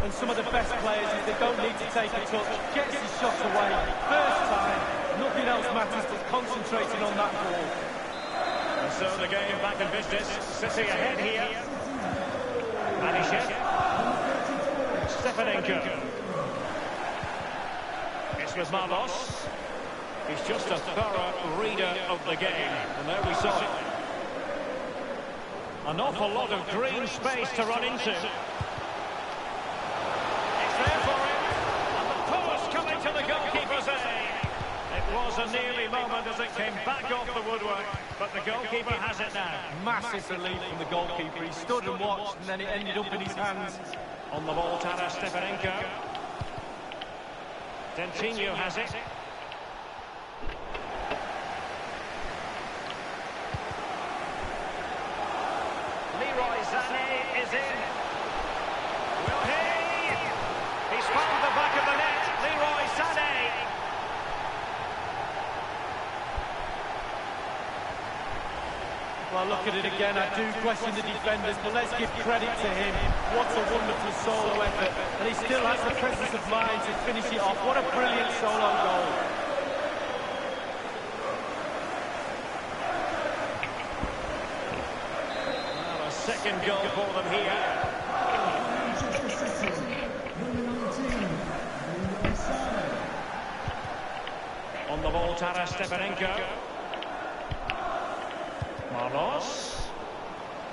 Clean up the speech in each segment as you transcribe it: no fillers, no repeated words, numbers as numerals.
and some of the best players is they don't need to take a touch, gets his shot away, first time, nothing else matters but concentrating on that ball. And so the game back in business, City ahead here. Manishev. Stepanenko. It's with Marlos. He's just a thorough reader of the game, and there we saw it. An awful lot of green space to run into. It's there for him, and the post coming to the goalkeeper's aid. It was a nearly moment as it came back off the woodwork, but the goalkeeper has it now. Massive relief from the goalkeeper. He stood and watched, and then it ended up in his hands. On the ball, Taras Stepanenko. Dentinho has it. Leroy Sané is in. Will he? He's found the back of the net. Leroy Sané. Well, look at it again. I do question the defenders, but let's give credit to him. What a wonderful solo effort. And he still has the presence of mind to finish it off. What a brilliant solo goal. Well, a second goal for them here. On the ball, Taras Stepanenko. Marlos.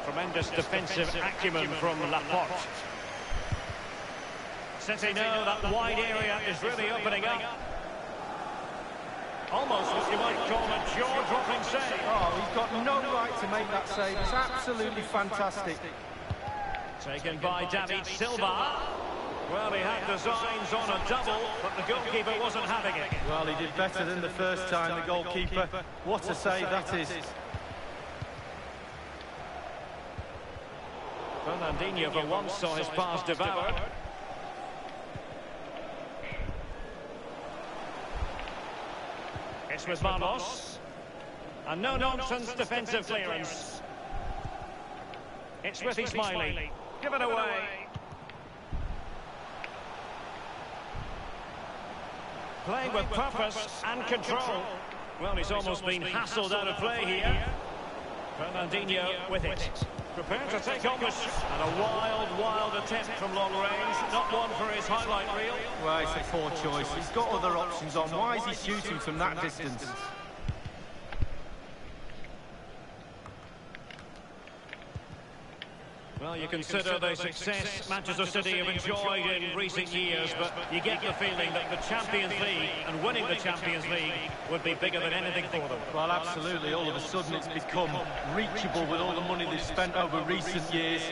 Tremendous defensive acumen from Laporte. City know that wide area is really opening up. Almost what you might call a jaw-dropping save. Oh, he's got no right to make that save. It's absolutely fantastic. Taken by David Silva. Well, he had designs on a double, but the goalkeeper wasn't having it. Well, he did better than the first time, the goalkeeper. What a save that is. Fernandinho for once saw his pass devoured. It's with Marlos. A no-nonsense defensive clearance. It's with Ismaili. Give it away. Playing with purpose and control. Well, he's almost been hassled out of play here. Fernandinho with it. Prepared to take on this. And a wild attempt from long range. Not one for his highlight reel. Well, it's a poor choice. He's got other options on. Why is he shooting from that distance? Well, you consider the success Manchester City have enjoyed in recent years, but you get the feeling that the Champions League and winning the Champions League would be bigger than anything for them. Well, absolutely. All of a sudden it's become reachable with all the money they've spent over recent years.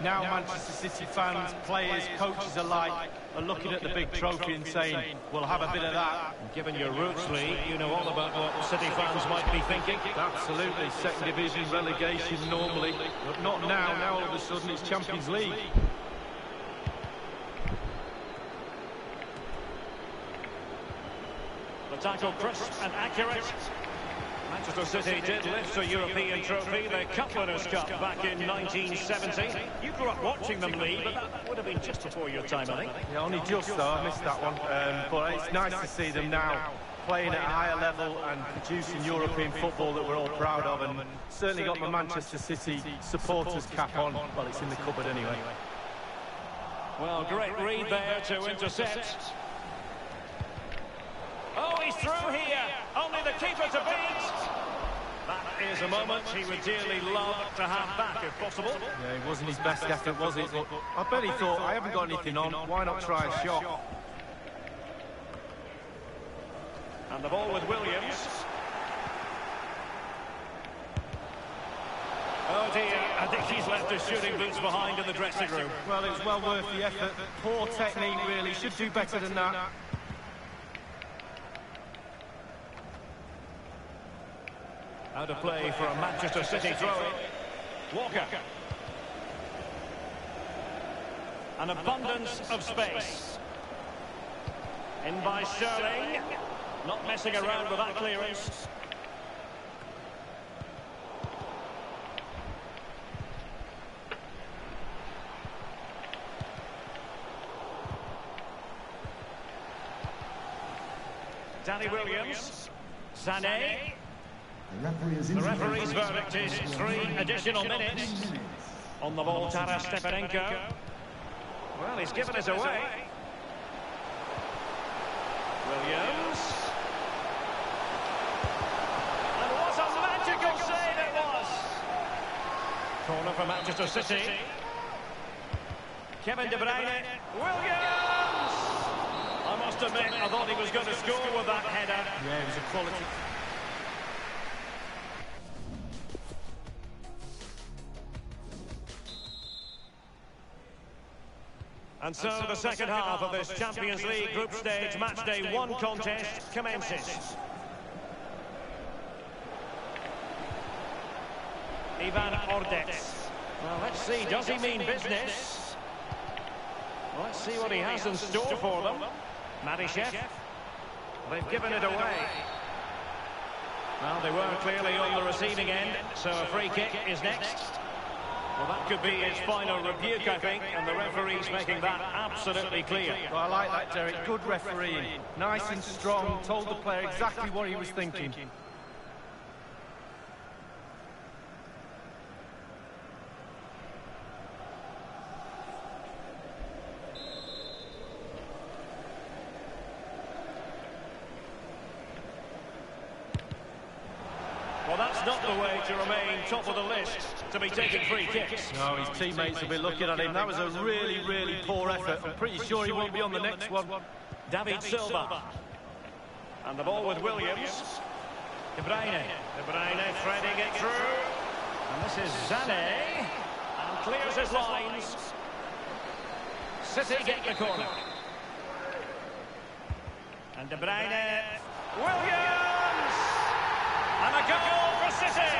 Now Manchester City fans, players, coaches alike are looking at the big trophy and saying, we'll have a bit of that. And given your roots, Lee, you know all about what City fans might be thinking. Absolutely. Second division, relegation normally, but not now. Now all of a sudden it's Champions League. The tackle crisp and accurate. Manchester City did lift a European trophy, the Cup Winners' Cup, back in 1970. You grew up watching them, Lee, but that would have been just before your time, I think. Yeah, only just though. I missed that one. But it's nice to see them now playing at a higher level and producing European football that we're all proud of, and certainly got my Manchester City supporters cap on. Well, it's in the cupboard anyway. Well, great read there to intercept. Oh, he's through here. Only the keeper to beat. That is a moment he would dearly love to have back, if possible. Yeah, it wasn't his best effort, was it? But I bet he thought, I haven't got anything on. Why not try a shot? And the ball with Williams. Oh dear, I think he's left his shooting boots behind in the dressing room. Well, it was well worth the effort. Poor technique, really. Should do better than that. Out of play for a Manchester City throw-in. Walker. An abundance of space. In by Sterling. Not messing around with that clearance. Danny Williams. Sané. The referee's verdict is 3 additional minutes. On the ball, Taras Stepanenko. Well, he's given us away. Williams. And what a magical save it was! Corner for Manchester City. Kevin De Bruyne. Williams! I must admit, I thought he was going to score with that header. Yeah, it was a quality. And so the second half of this Champions League group stage matchday 1 contest commences. Ivan Ordets. Well, let's see, does he mean business? Let's see what he has in store for them. Madishev. They've given it away. Well, they were clearly on the receiving end, so a free kick is next. Well, that could be his final rebuke, I think, and the referee's making that absolutely clear. Well, I like that, Derek. Good refereeing. Nice and strong, told the player exactly what he was thinking. Well, that's not the way to remain top of the list, to be taking free kicks. No, his teammates will be looking at him. That was a really, really poor effort. I'm pretty sure he won't be on the next one. David Silva. And the ball with Williams. De Bruyne. De Bruyne threading it through. And this is Sané. And clears his lines. City get the corner. And De Bruyne. Williams! And a goal for City!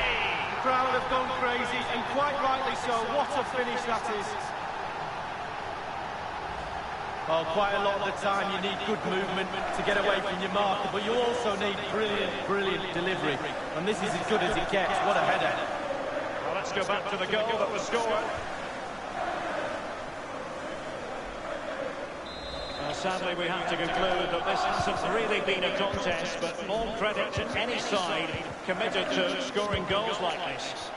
The crowd have gone crazy, and quite rightly so. What a finish that is. Well, quite a lot of the time you need good movement to get away from your marker, but you also need brilliant, brilliant delivery. And this is as good as it gets. What a header. Well, let's go back to the goal that was scored. Sadly, we have to conclude that this hasn't really been a contest, but all credit to any side committed to scoring goals like this.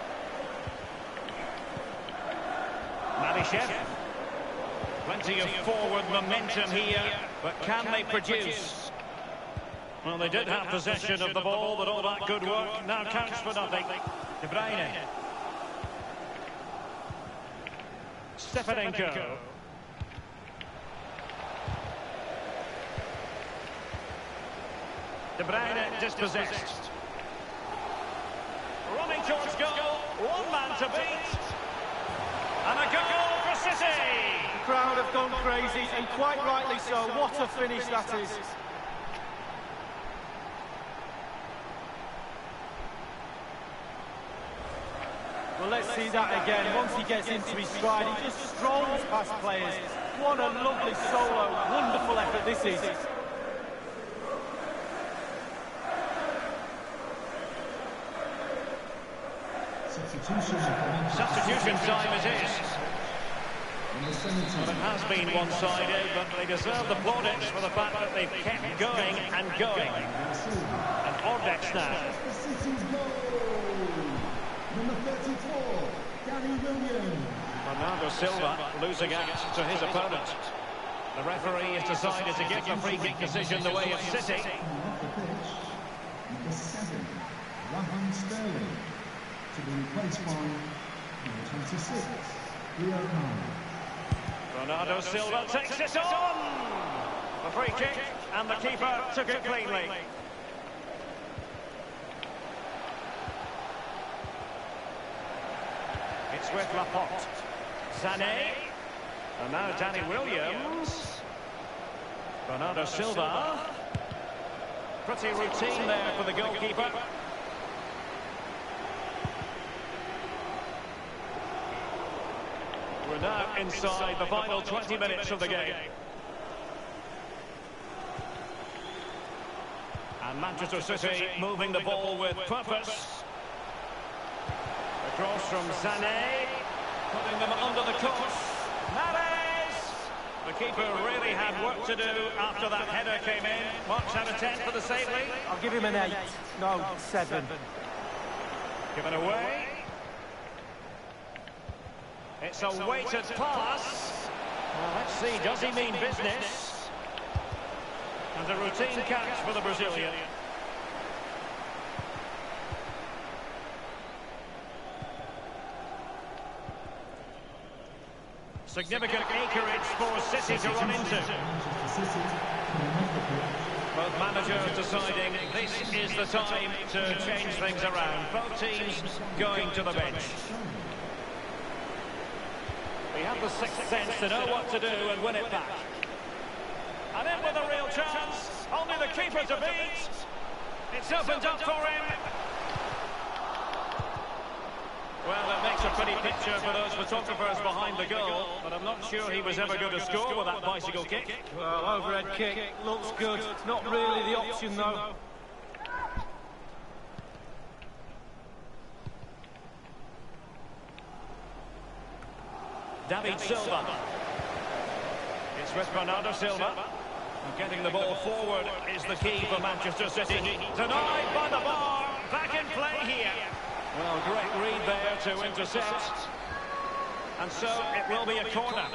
Madishev. Plenty of forward momentum here, but can they produce? Well, they did have possession of the ball, but all that good work now counts for nothing. De Bruyne. Stepanenko. De Bruyne dispossessed. Running towards goal. One man to beat. And a goal for City. The crowd have gone crazy, and quite rightly so. What a finish that is. Well, let's see that again. Once he gets into his stride, he just strolls past players. What a lovely solo. Wonderful effort this is. Substitution time it is. Well, it has been one-sided, but they deserve the plaudits for the fact that they've kept going and going. And Ordets now. Number 34, Danny Williams. Bernardo Silva losing out to his opponent. The referee has decided to give the free kick decision the way of City. Off the pitch, number 7, Raheem Sterling. To be replaced by number 26, Leo Khan. Bernardo Silva takes it on! The free kick, and the keeper took it cleanly. It's with Laporte. Sané. And now Danny Williams. Bernardo Silva. Pretty routine there for the goalkeeper. We're now inside the final 20 minutes of the game. And Manchester City moving the ball with purpose. Across from Sané, putting them under the cosh. Mahrez! The keeper really had work to do after that header came in. Marks out of 10 for the save lead. I'll give him an 8. No, 7. Given away. It's a weighted pass. Well, let's see, does he mean business? And a routine catch for the Brazilian. Significant acreage for City to run into. Both managers deciding this is the time to change things around. Both teams going to the bench. We have the sixth sense to know what to do and win it back. And in with a real chance. Only the keeper to beat. It's opened up for him. Well, it makes a pretty picture for those photographers behind the goal, but I'm not sure he was ever going to score with that bicycle kick. Well, overhead kick looks good. Not really the option, though. David Silva. It's with Bernardo Silva. And getting the ball forward is the key for Manchester City. Denied by the bar. Back in play here. Well, great read there to intercept. And so it will be a corner.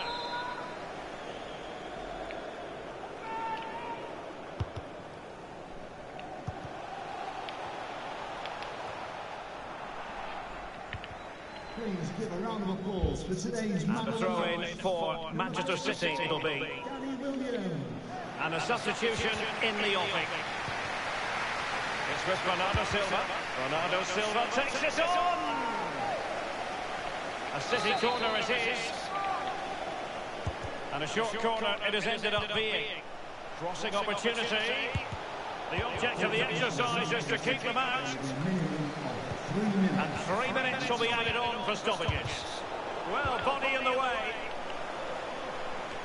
Please give a round of applause for today's And the throw-in for Manchester City it'll be. Danny Williams. And a substitution in the offing. It's with Bernardo Silva. Bernardo Silva takes it on! A City corner it is. And a short corner it has ended up being. Crossing opportunity. The object of the exercise is to keep them out. And 3 minutes will be added on for stoppages. Well, body in the way.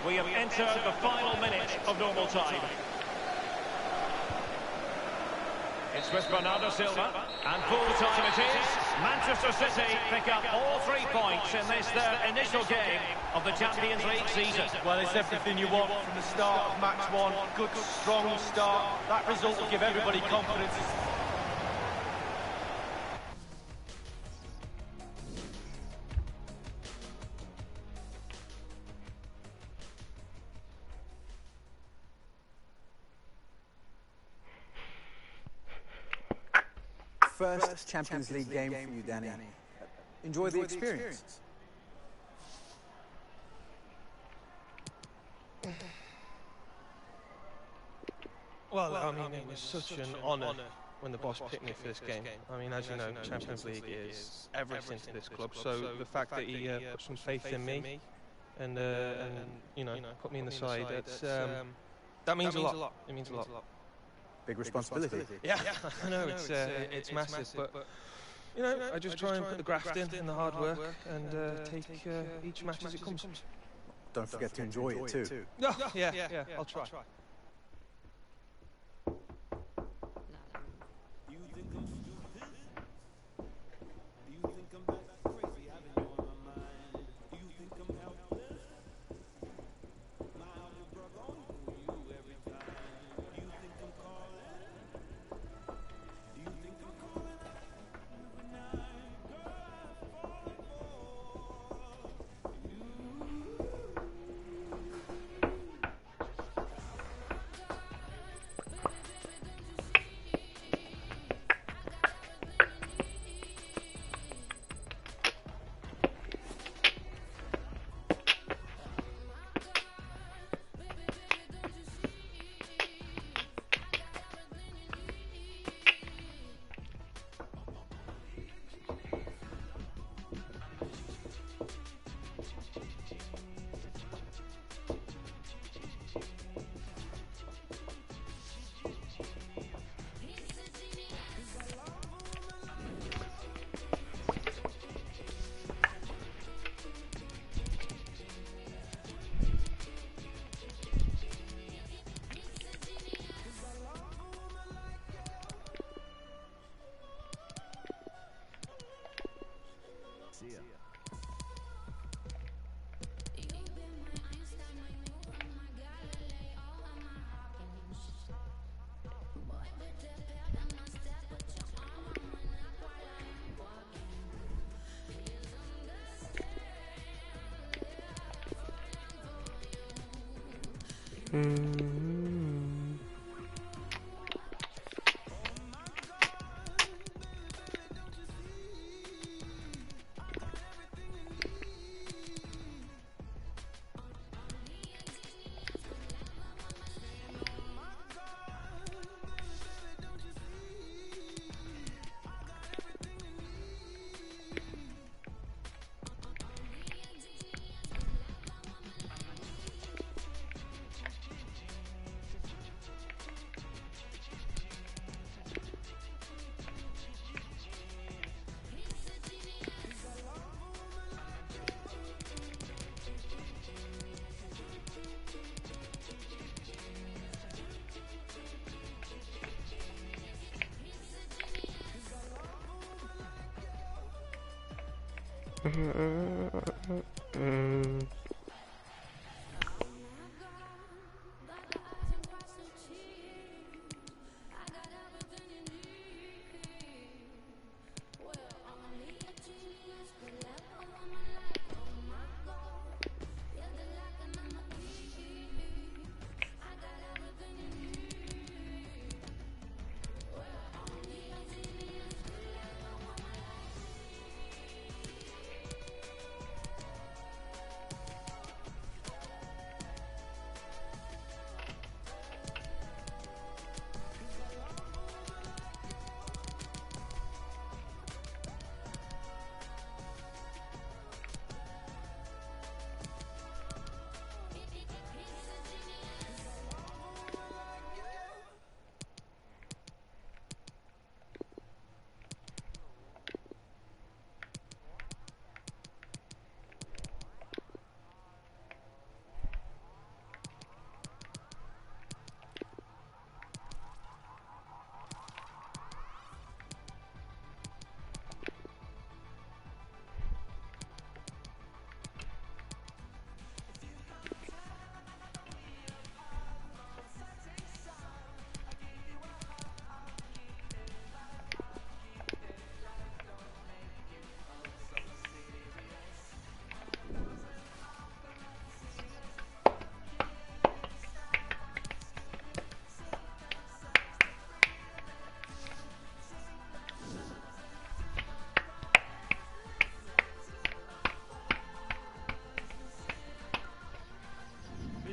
We have entered the final minute of normal time. It's with Bernardo Silva, and full time it is. Manchester City pick up all 3 points in this, their initial game of the Champions League season. Well, it's everything you want from the start of match 1. Good, strong start. That result will give everybody confidence. First Champions League game for you, Danny. Enjoy the experience. Well, I mean, it was such an honour when the boss picked me for this game. I mean, as you know, Champions League is everything to this club. So the fact that he put some faith in me and you know, put me in the side, that means a lot. It means a lot. Big responsibility. Yeah, I know it's massive, but you know, I just try and put the graft in and the hard work and take each match as it comes. Don't forget to enjoy it too. Yeah, I'll try.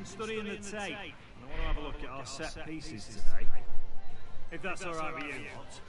Studying the tape, and I want to have a look at our set pieces today. If that's all right with you, what?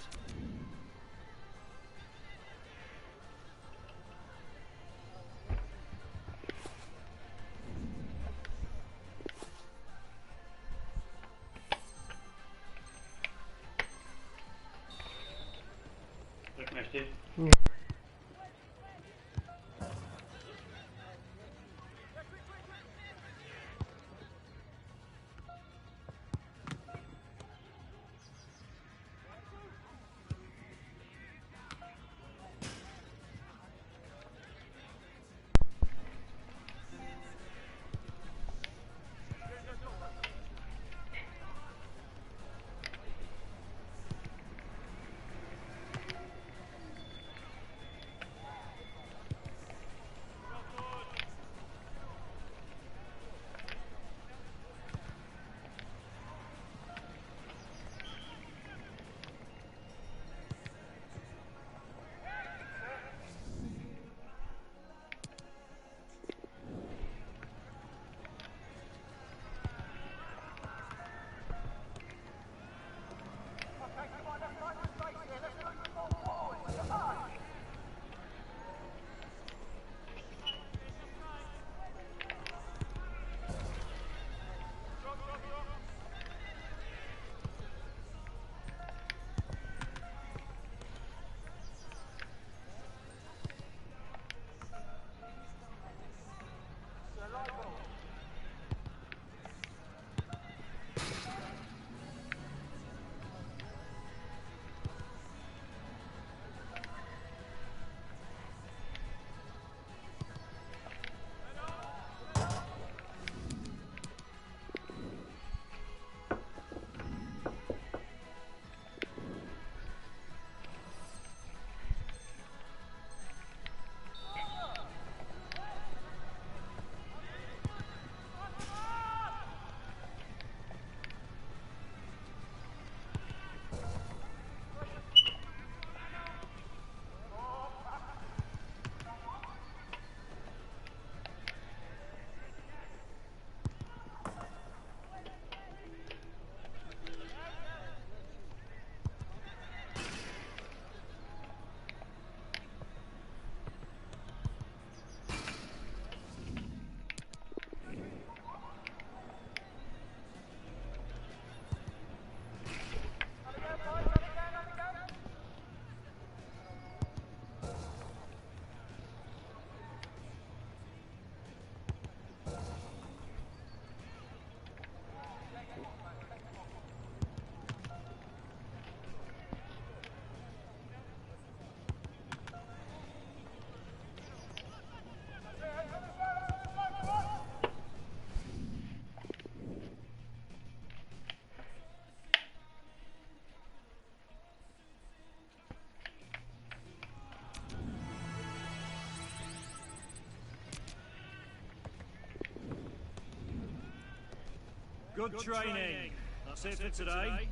Good training. That's it for today.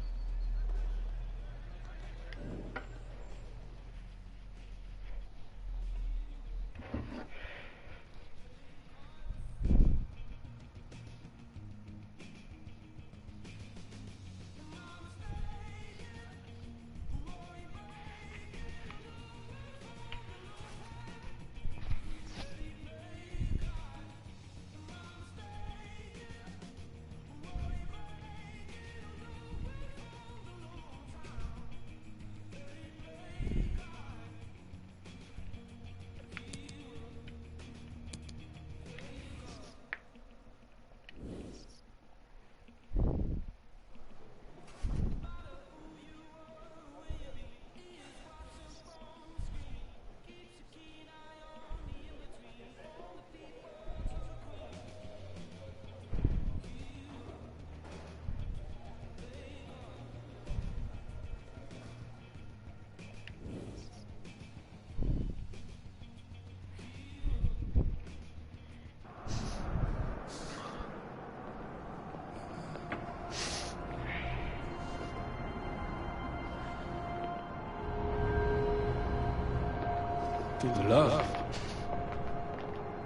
To the love.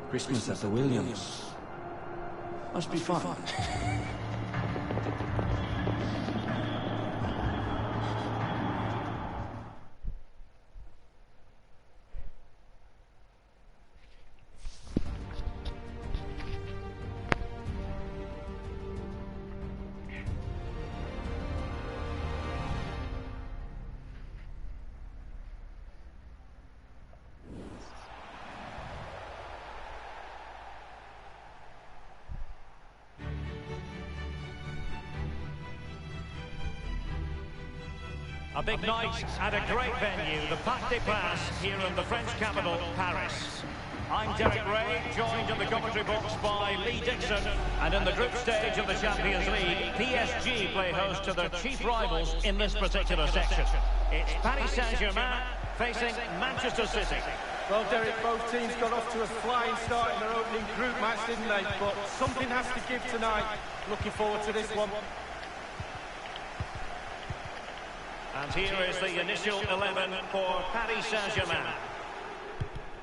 Christmas at the Williams. Must be fun. A big night at a great venue, the Parc des Princes, here in the French capital, Paris. I'm Derek Ray, joined in the commentary box by Lee Dixon. And in the group stage of the Champions League, PSG play host to their chief rivals in this particular section. It's Paris Saint-Germain facing Manchester City. Well, Derek, both teams got off to a flying start in their opening group match, didn't they? But something has to give tonight. Looking forward to this one. And here is the initial 11 for Paris Saint-Germain.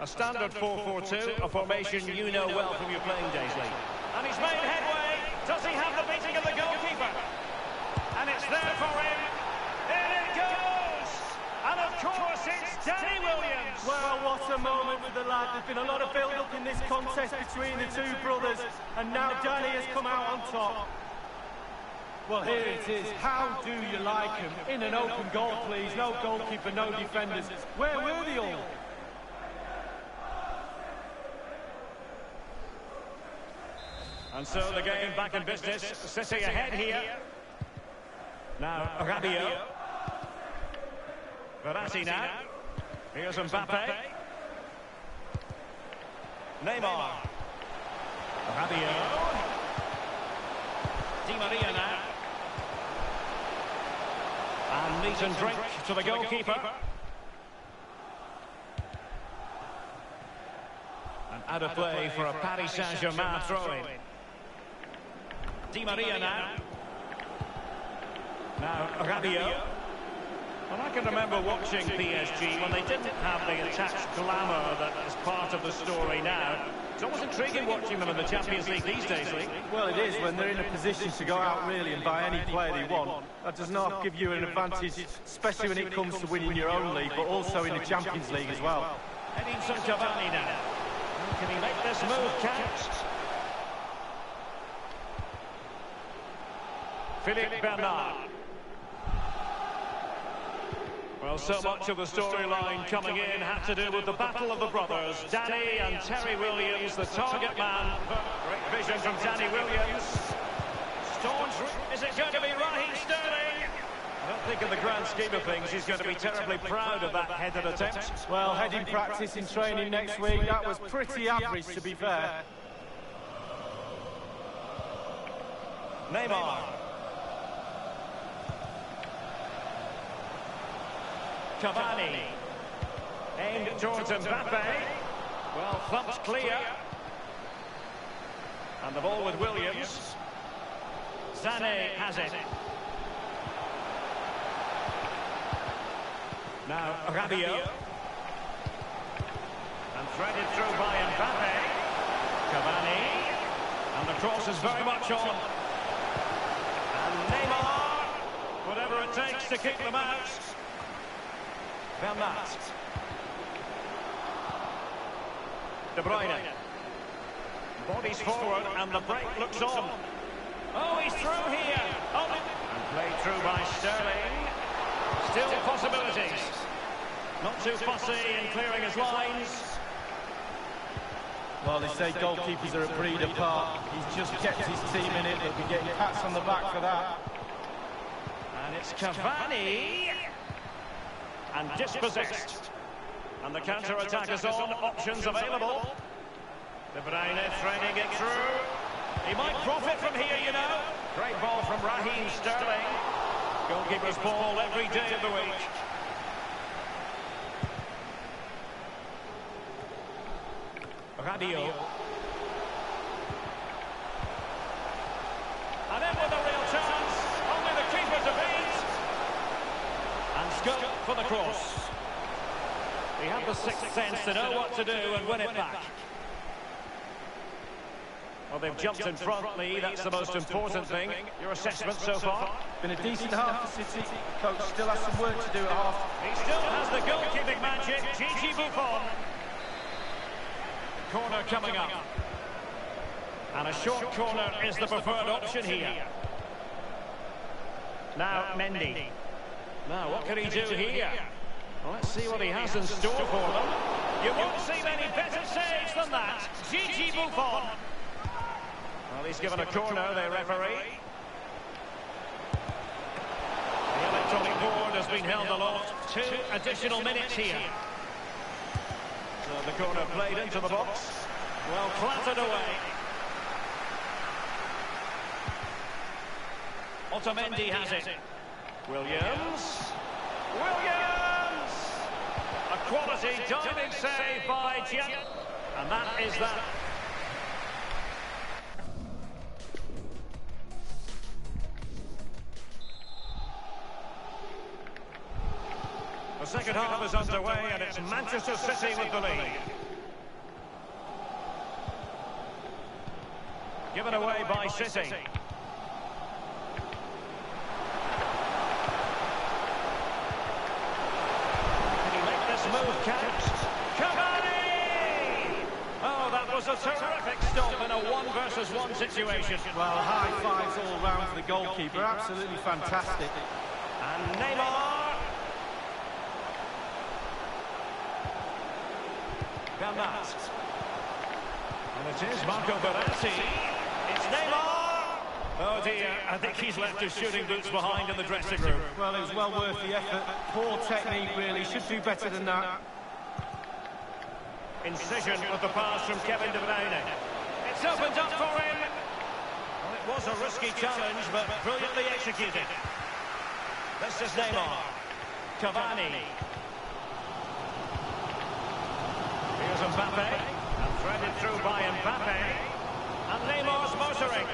A standard 4-4-2, a formation you know well from your playing days, Lee. And he's made headway. Does he have the beating of the goalkeeper? And it's there for him. In it goes! And of course, it's Danny Williams. Well, what a moment for the lad. There's been a lot of build-up in this contest between the two brothers. And now Danny has come out on top. Well, here it is. How do you like him? In an open goal, please. No goalkeeper, no defenders. Where were they all? And so the game back in business. City ahead here. Now Rabiot. Verratti now. Here's Mbappe. Neymar. Rabiot. Di Maria now. And meat and drink to the goalkeeper. And out of play for a Paris Saint-Germain throw-in. Di Maria now. Now Rabiot. Well, I can remember watching PSG when they didn't have the attached glamour that is part of the story now. It's almost intriguing watching them in the Champions League these days, Lee. Well, it is when they're in a position to go out really and buy any player they want. That does not give you an advantage, especially when it comes to winning your own league, but also in the Champions League as well. Edinson Cavani now. Can he make this move count? Philippe Bernard. Well, so much of the storyline coming in had to do with the battle of the brothers, Danny and Terry Williams, the target man. Great vision from Danny Williams. Staunch. Is it going to be Raheem Sterling? I don't think in the grand scheme of things he's going to be terribly proud of that headed attempt. Well, heading practice in training next week, that was pretty average, to be fair. Neymar. Cavani. Aimed towards Mbappe. Well, thumped clear. And the ball with Williams. Sané has it. Now Rabiot. And threaded through by Mbappe. Cavani. And the cross is very much on. And Neymar. Whatever it takes to kick them out. Bernat. De Bruyne. Bodies forward and the break looks on. Oh, he's through here. Oh, and played through by Sterling. Still possibilities. Not too fussy in clearing his lines. Well, they say goalkeepers are a breed apart. He's just kept his team in it. They'll be getting pats on the back for that. And it's Cavani. And dispossessed. And the counter-attack is on. Options available. De Bruyne threading it through. He might profit from here, you know. Great ball from Raheem Sterling. Goalkeeper's ball every day of the week. Rabiot. And in with a real chance. Only the keeper to beat. And scope for the cross. He had the sixth sense to know what to do and win it back. Well, they've jumped in front, Lee. That's the most important thing. Your assessment so far? Been a decent half for City. Coach still has some work to do at half. He still has the goalkeeping magic. Gigi Buffon. Corner coming up. And a short corner is the preferred option here. Now Mendy. Now what can he do here? Well, let's see what he has in store for them. You won't see many better saves than that. Gigi Buffon. Well, he's given a corner, the referee. The electronic board has been held aloft. 2 additional minutes here. So the corner played into the box. Well, clattered away. Otamendi has it. Williams. Williams! A quality diving save by Jet. And that is that. The second half is underway and it's Manchester City with the lead. Given away by City. Can he make this move count? Cavani! Oh, that was a terrific stop in a 1-versus-1 situation. Well, high fives all round for the goalkeeper. Absolutely fantastic. And Neymar. Bernat. And it is Marco Verratti. It's Neymar. Oh dear, I think he's left his shooting boots behind in the dressing room. Well, it was well worth the effort. Poor technique, really. Should do better than that. Incision with the pass from Kevin De Bruyne. It's opened up for him. Well, it was a risky challenge, but brilliantly executed. This is Neymar. Cavani. Here's Mbappe, and threaded through by Mbappe, and Neymar's motoring.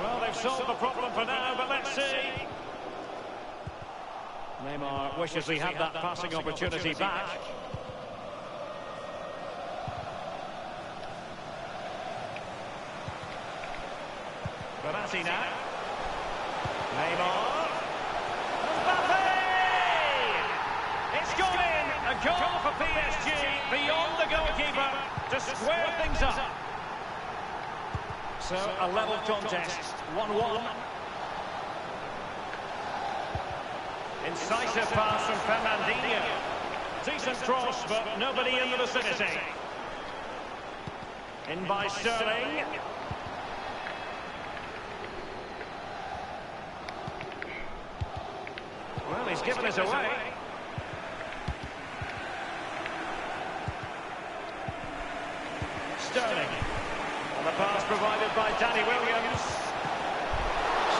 Well, they've solved the problem for now, but let's see. Neymar wishes he had that passing opportunity back. Verratti now. Neymar. Mbappe! It's gone in! A goal for PSG beyond the goalkeeper to square things up. So a level contest, 1-1. Incisive pass from Fernandinho. Decent cross, but nobody in the vicinity. In by Sterling. Well, he's given us away. Sterling. And the pass provided by Danny Williams.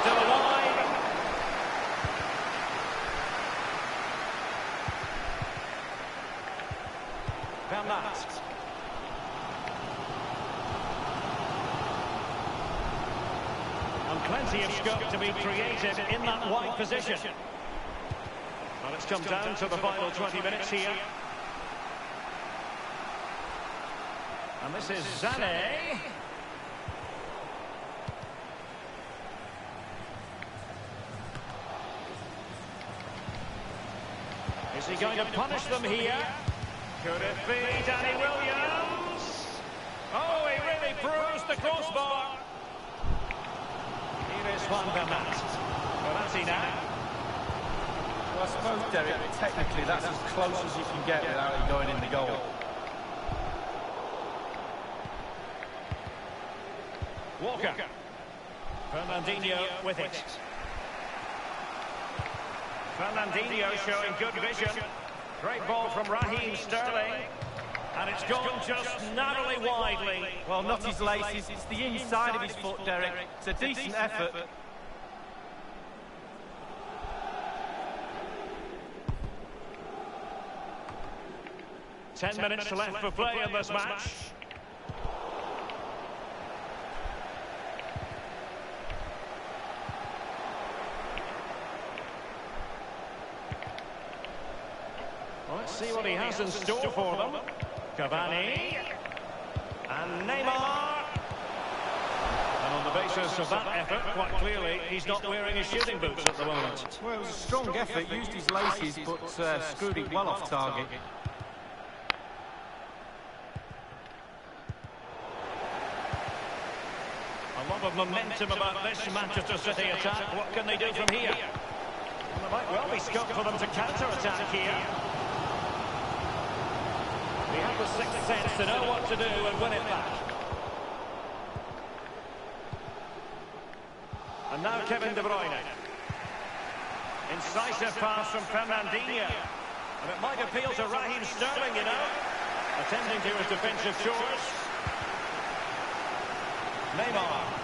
Still alive. Bernat. Plenty of scope to be creative in that wide position. Well, it's come down to the final 20 minutes here. And this is Sané. Is he going to punish them here? Could it be Danny Williams? Oh, he really bruised the crossbar. Here is Juan Bernat. Well, that's he now. Well, I suppose, Derek, technically that's as close as you can get without it going in the goal. Walker. Fernandinho with it. Fernandinho showing good vision. Great ball from Raheem Sterling. And it's gone just narrowly widely. Well, not his laces, it's the inside of his foot, Derek. It's a decent effort. Ten minutes left for play in this match. Let's see what he has in store for them. Cavani. And Neymar. And on the basis of that effort, quite clearly, he's not wearing his shooting boots at the moment. Well, it was a strong effort, used his laces, but screwed it well off target. A lot of momentum about this Manchester City attack. What can they do from here? Well, there might well be scope for them to counter-attack here. He had the sixth sense to know what to do and win it back. And now Kevin De Bruyne. Incisive pass from Fernandinho. And it might appeal to Raheem Sterling, you know. Attending to his defensive chores. Neymar.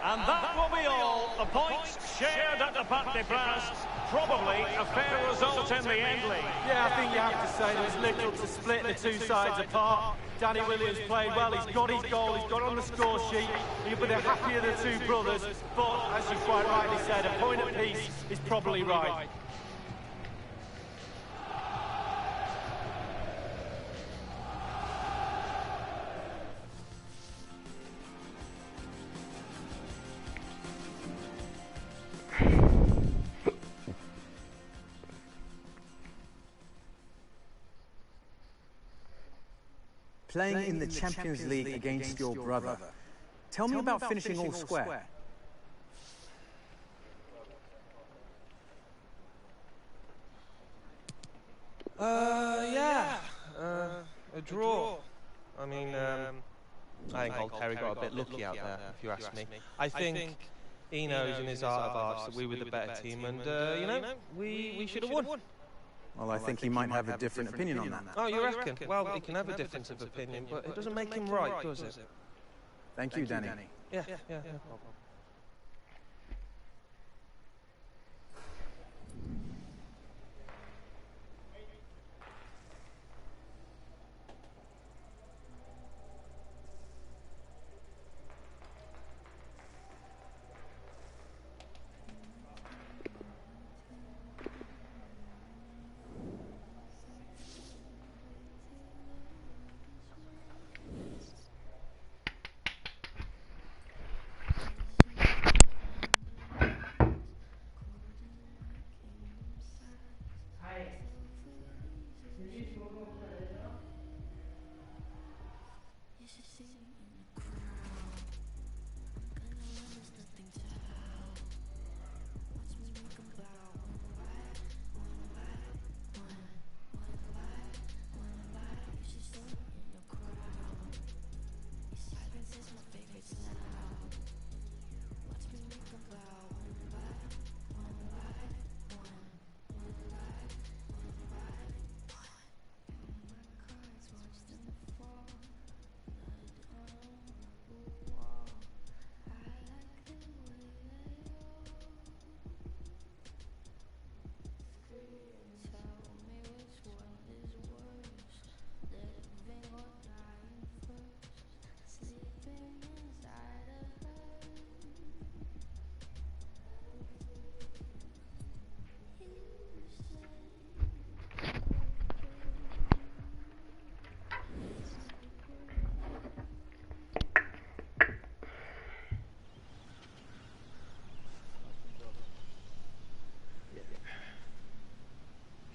And that will be all. The points shared at the Parc des Princes. Probably a fair result in the end, Lee. Yeah, I think you have to say there's little to split the two sides apart. Danny Williams played well, he's got his goal, he's got on the score sheet. He'll be the happier of the two brothers, but as you quite rightly said, a point apiece is probably right. Playing in the Champions League against your brother. Tell me about finishing all square. Yeah. A draw. I mean, I think old Terry got a bit lucky out there, if you ask me. I think he knows in his heart of hearts that we were the better team, and, you know, we should have won. Well, I think he might have a different opinion on that. Oh, you reckon? Well, he can have a difference of opinion, but it doesn't make him right, does it? Thank you, Danny. Yeah, no problem.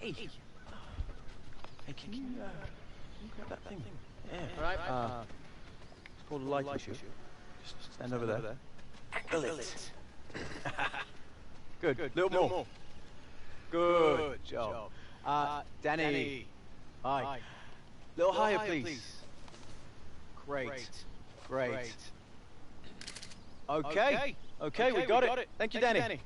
Hey, can you grab that thing? Yeah. Right. It's called a light issue. Just stand over there. Angle it. Good. Little more. Good job. Danny. Hi. Little higher, please. Great. Okay, we got it. Thank you, Danny.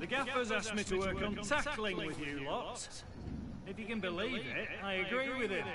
gaffer's asked me to work on tackling with you lot. If you can believe it, I agree with him.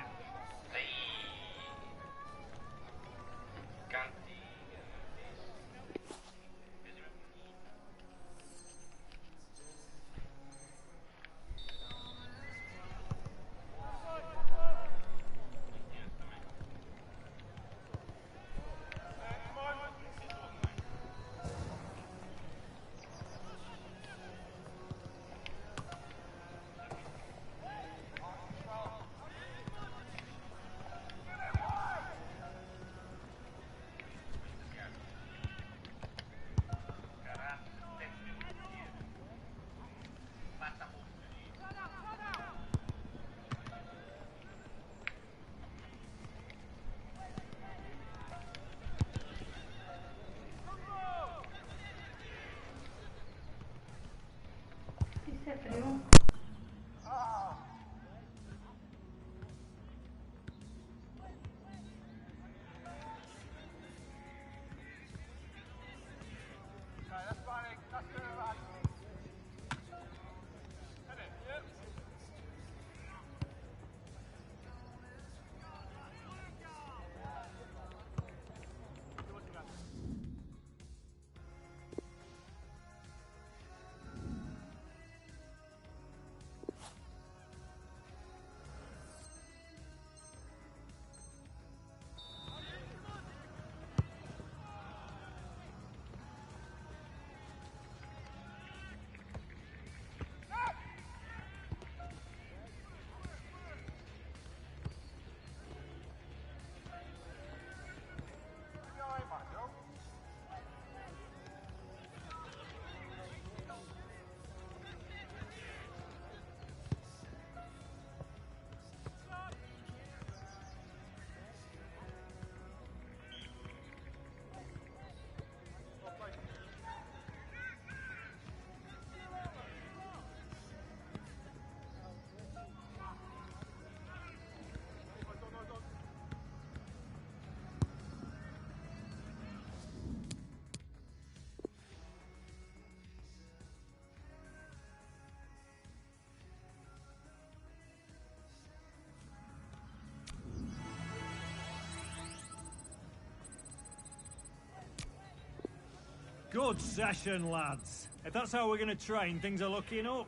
Good session, lads. If that's how we're going to train, things are looking up.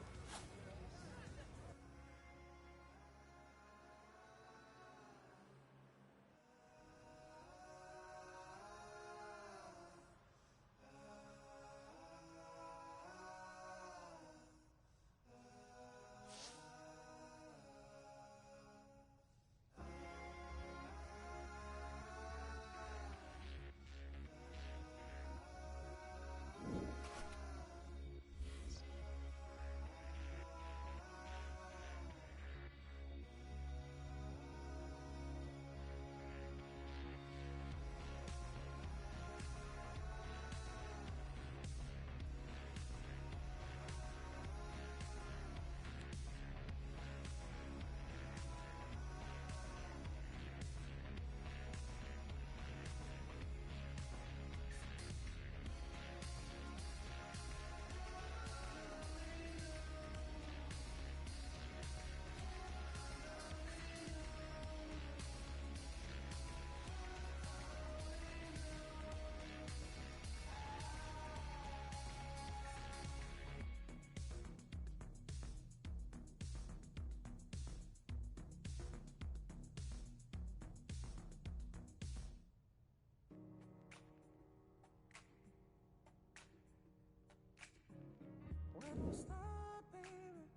Star, baby,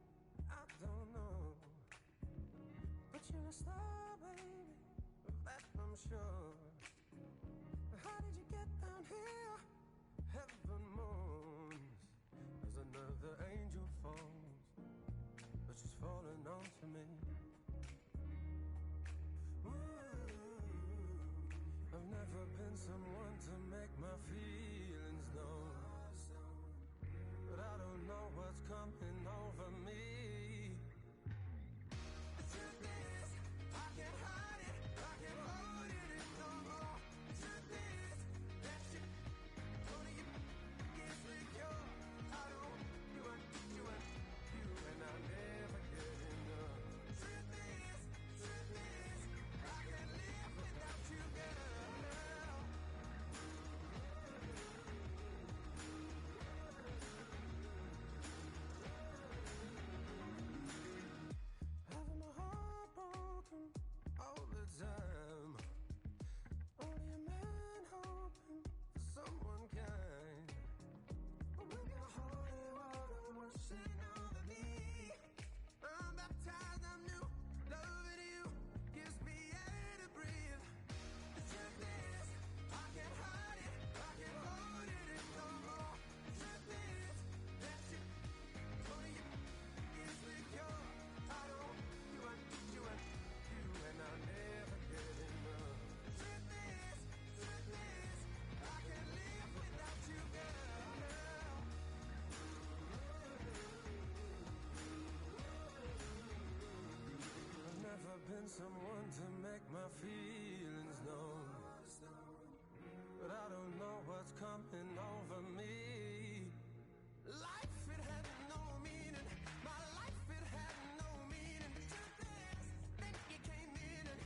I don't know, but you're a star, baby, that I'm sure. How did you get down here? Heaven moans as another angel falls, but she's falling onto me. Ooh, I've never been someone to make my feelings known, but I don't know what's coming over me. The truth is, I can't hide it, I can't hold it no more. The truth is, that shit, only you can secure. I don't want you someone to make my feelings known, but I don't know what's coming over me. Life, it had no meaning. My life, it had no meaning. The truth is, then you came in and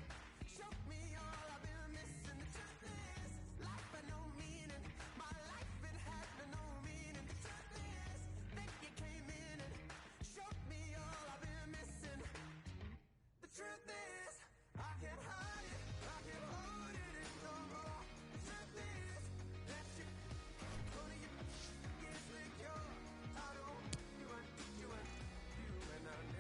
showed me all I've been missing. The truth is, life had no meaning. My life, it had no meaning. The truth is, then you came in and showed me all I've been missing. The truth is, I can't hide it. I can't hold it in no more. The truth is that you, only you get secure. I don't, you and I never get enough.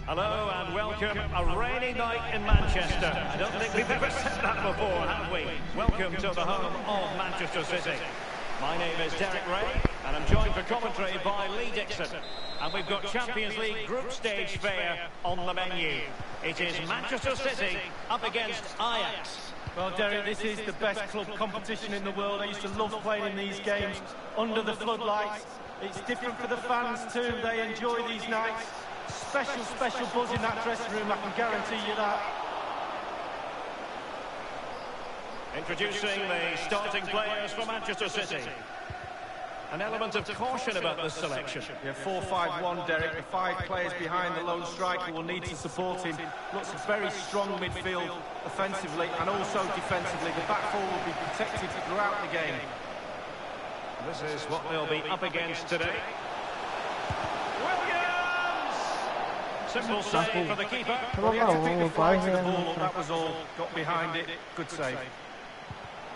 Hello and welcome. A rainy night in Manchester. I don't think we've ever said that before, have we? Welcome to the home of Manchester City. My name is Derek Ray, and I'm joined for commentary by Lee Dixon. And we've got Champions League group stage fare on the menu. It is Manchester City up against Ajax. Well, Derek, this is the best club competition in the world. I used to love playing in these games under the floodlights. It's different for the fans too. They enjoy these nights. Special buzz in that dressing room, I can guarantee you that. Introducing the starting players for Manchester City. An element of caution about this selection. Yeah, 4-5-1, Derek. The 5 players behind the lone striker will need to support him. Looks a very strong midfield offensively and also defensively. The back four will be protected throughout the game. This is what they'll be up against today. Simple save for the keeper. Well, he had to pick the flags in the ball, that was all. Got behind it. Good save.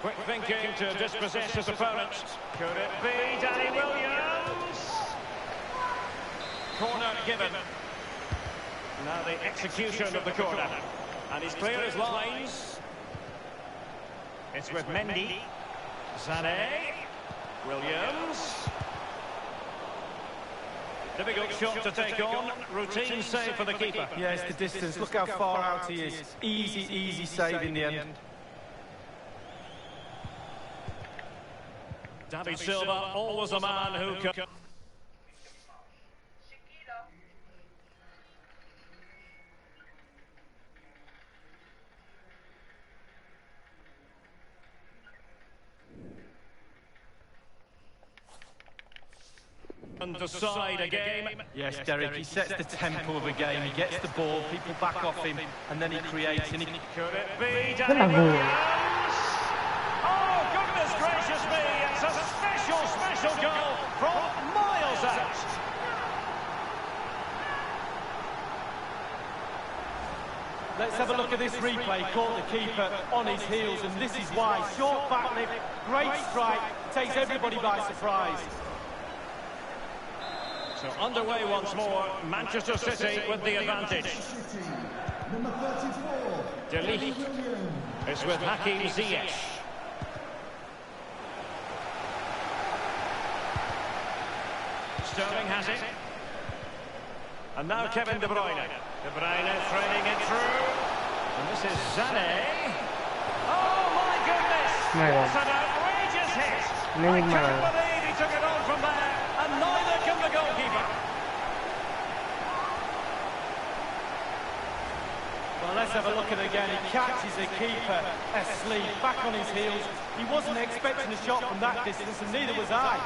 Quick thinking to dispossess his opponent. Could it be Danny Williams? Corner given. Now the execution of the corner. And he's clear his lines. It's with Mendy. Sané. Williams. Difficult shot to take on. Routine save for the keeper. Yes, the distance. Look how far out he is. Easy save in the end. David Silva, always a man who can... and decide a game. Yes, Derek, he sets the tempo of a game. He gets the ball, people back off him, and then he creates. And he... Could it be Danny Williams? Oh, goodness gracious me! It's a special goal from miles out. Let's have a look at this replay. Caught the keeper on his heels, and this is why. Short back lift, great strike, takes everybody by surprise. So underway once more, Manchester City with the advantage. Number 34, De Ligt is with Hakim Ziyech. Sterling has it. And now Kevin De Bruyne. De Bruyne threading it through. And this is Sané. Oh my goodness! What an outrageous hit! I couldn't believe he took it on from there, and neither can the goalkeeper. Well, let's have a look at it again. He catches the keeper asleep, back on his heels. He wasn't expecting a shot from that distance, and neither was I.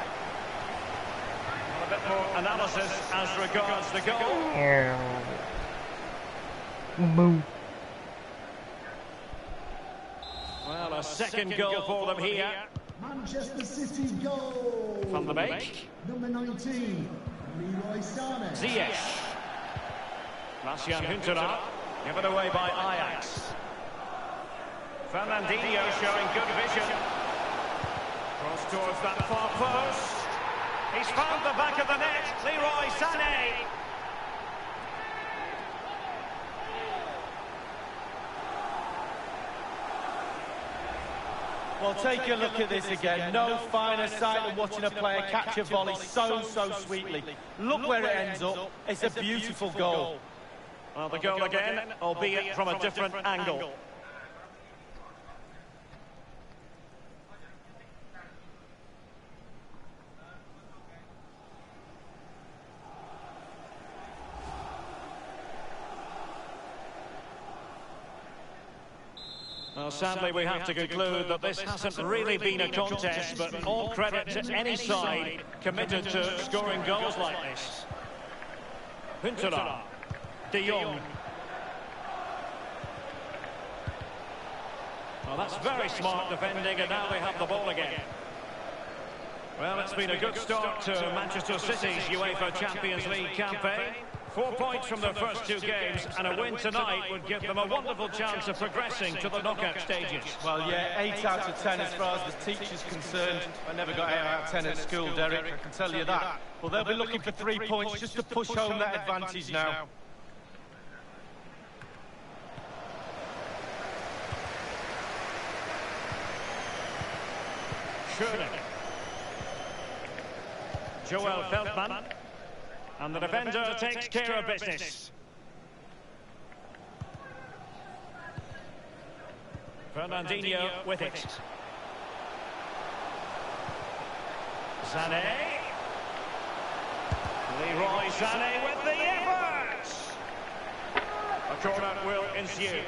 A bit more analysis as regards the goal. Well, a second goal for them here. Manchester City goal. From the make. Number 19, Leroy Sané. Ziyech. Marcian Huntelaar. Given away by Ajax. Fernandinho showing good vision. Cross towards that far post. He's found the back of the net. Leroy Sané. Well, take a look at this again. No finer sight than watching a player catch a volley so sweetly. Look where it ends up. It's a beautiful goal. Well, the goal again, albeit from a different angle. Well, sadly, we have to conclude that this hasn't really been a contest, but all credit to any side committed to scoring goals like this. Huntelaar. De Jong. Well, that's very smart defending, and now they have the ball again. Well, it's been a good start to Manchester City's UEFA Champions League campaign. 4 points from their first 2 games, and a win tonight would give them a wonderful chance of progressing to the knockout stages. Well, yeah, 8 out of 10 as far as the teacher's concerned. I never got 8 out of 10 at school, Derek, I can tell you that. Well, they'll be looking for 3 points just to push home that advantage now. Schöne. Joel Feldman. And the defender takes care of business. Fernandinho with it. Sané. Leroy Sané with the effort. A corner will ensue.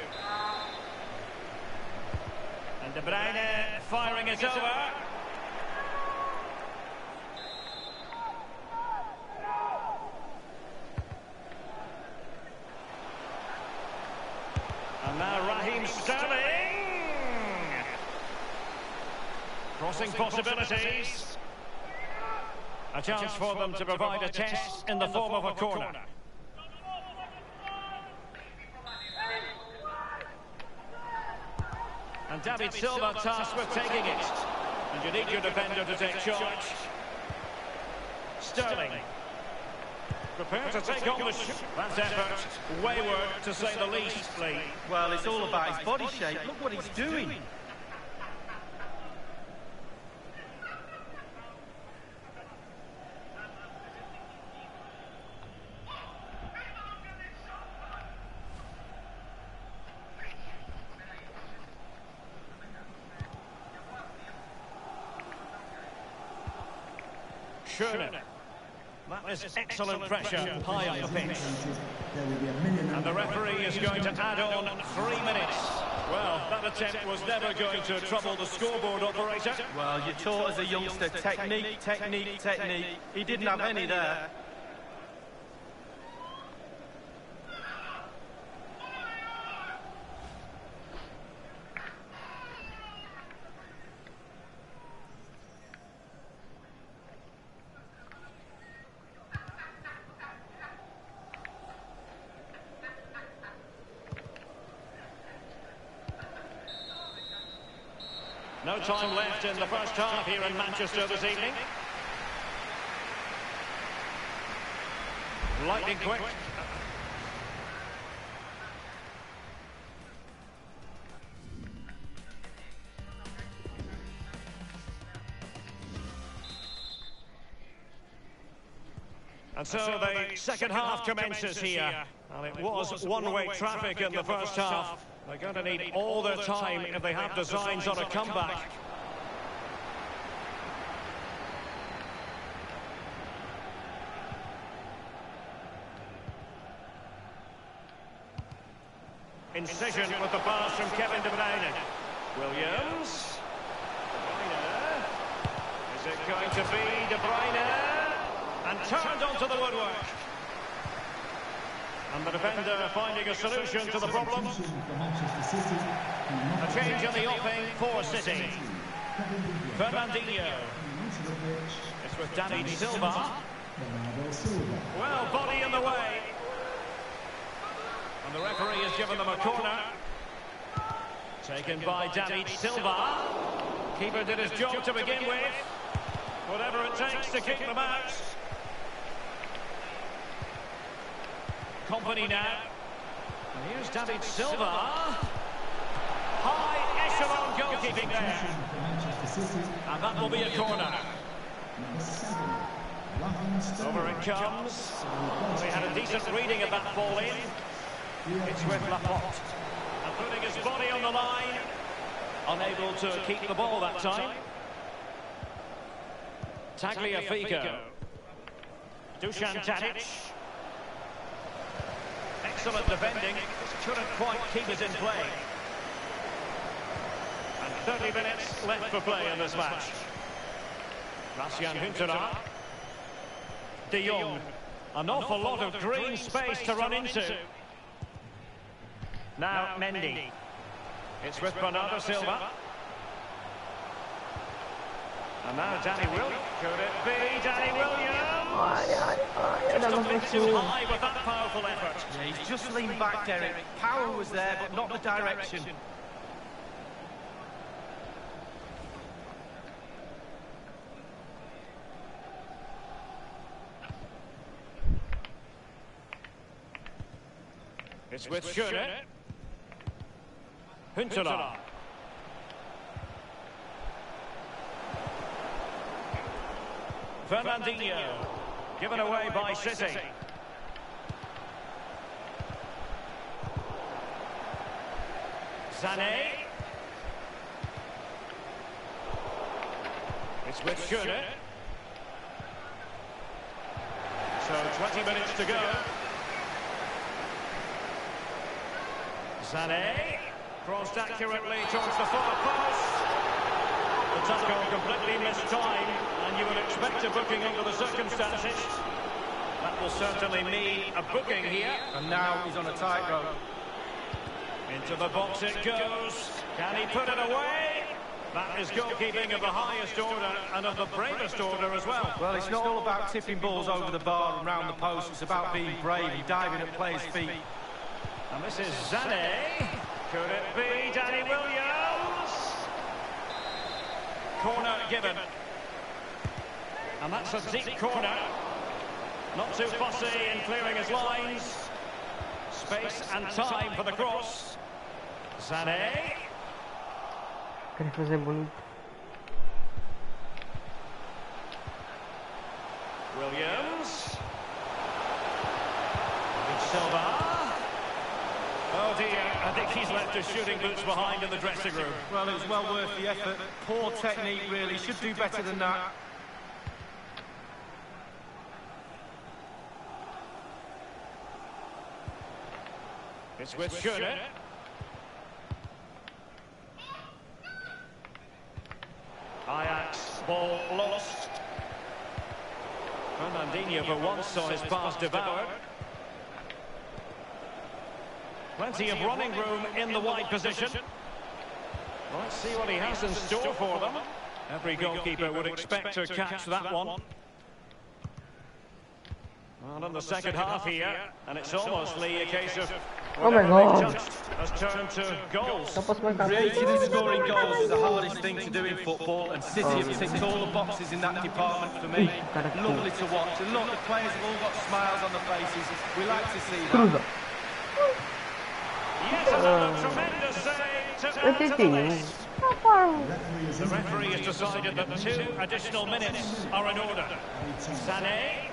And De Bruyne firing it over. And now Raheem Sterling. Crossing possibilities. A chance for them to provide a test in the form of a corner. And David Silva tasked with taking it. And you need your defender to take charge. Sterling. Prepared to take on the shot. That effort, wayward to say the least, Lee. Well, it's all about his body shape. Look what he's doing. Schöne. That is excellent pressure high up the pitch. And the referee is going to add on 3 minutes. Well, that attempt was never going to trouble the scoreboard operator. Well, you're taught as a youngster, technique, technique, technique. He didn't have any there. No time left in the first half here in Manchester this evening. Lightning quick. And so the second half commences here. And it was one-way traffic in the first half. They're going to need all their time if they have designs on a comeback. Incision with the pass from Kevin De Bruyne. Williams. De Bruyne. Is it going to be De Bruyne? And turned onto the woodwork. And the defender finding a solution to the problem. A change in the offing for City. Fernandinho. It's with David Silva. Well, body in the way. And the referee has given them a corner. Taken by David Silva. Keeper did his job to begin with. Whatever it takes to keep them out. Company now. And here's David Silva. High echelon goalkeeping there. And that will be a corner. Over it comes. They had a decent reading of that ball in. It's with Laporte. And putting his body on the line. Unable to keep the ball that time. Tagliafico. Dusan Tadic. Excellent defending. Just couldn't quite keep it in play. And 30 minutes left for play in this match. Racian Huntelaar. De Jong. An awful lot of green space to run into. Now Mendy. It's with Bernardo Silva. And now Danny Williams. Could it be Danny Williams? Just a bit too high with that powerful effort. Yeah, he's just leaned back, Derek. Power was there, but not the direction. It's with Schöne. Huntelaar. Fernandinho. Given away by City. Sané. It's with Schöne. So 20 minutes to go. Sané. Crossed accurately towards the far post. The tackle completely missed time, and you would expect a booking under the circumstances. That will certainly mean a booking here. And now he's on a tightrope. Into the box it goes. Can he put it away? That is goalkeeping of the highest order and of the bravest order as well. Well, it's not all about tipping balls over the bar and round the post. It's about being brave and diving at players' feet. And this is Sané. Could it be Danny Williams? Corner given. And that's a deep corner. Not too fussy in clearing his lines. Space and time for the cross. Sané. Quer fazer bonito. Williams. Silva. Oh dear, I think he's left his shooting boots behind in the dressing room. Well, it was well worth the effort. Poor technique, really. Should do better than that. It's with Schöne. Ajax, ball lost. Fernandinho for once saw his pass devoured. Plenty of running room in the wide position. Let's see what he has in store for them. Every goalkeeper would expect to catch that one. Well, in the second half here, and it's almost a case of Oh my God. has turned to goals. Creating and scoring goals is the hardest thing to do in football, and City have ticked all the boxes in that department for me. Lovely to watch. And look, the players have all got smiles on their faces. We like to see that. Yet another tremendous save to add to the list. The referee has decided that 2 additional minutes are in order. Sané.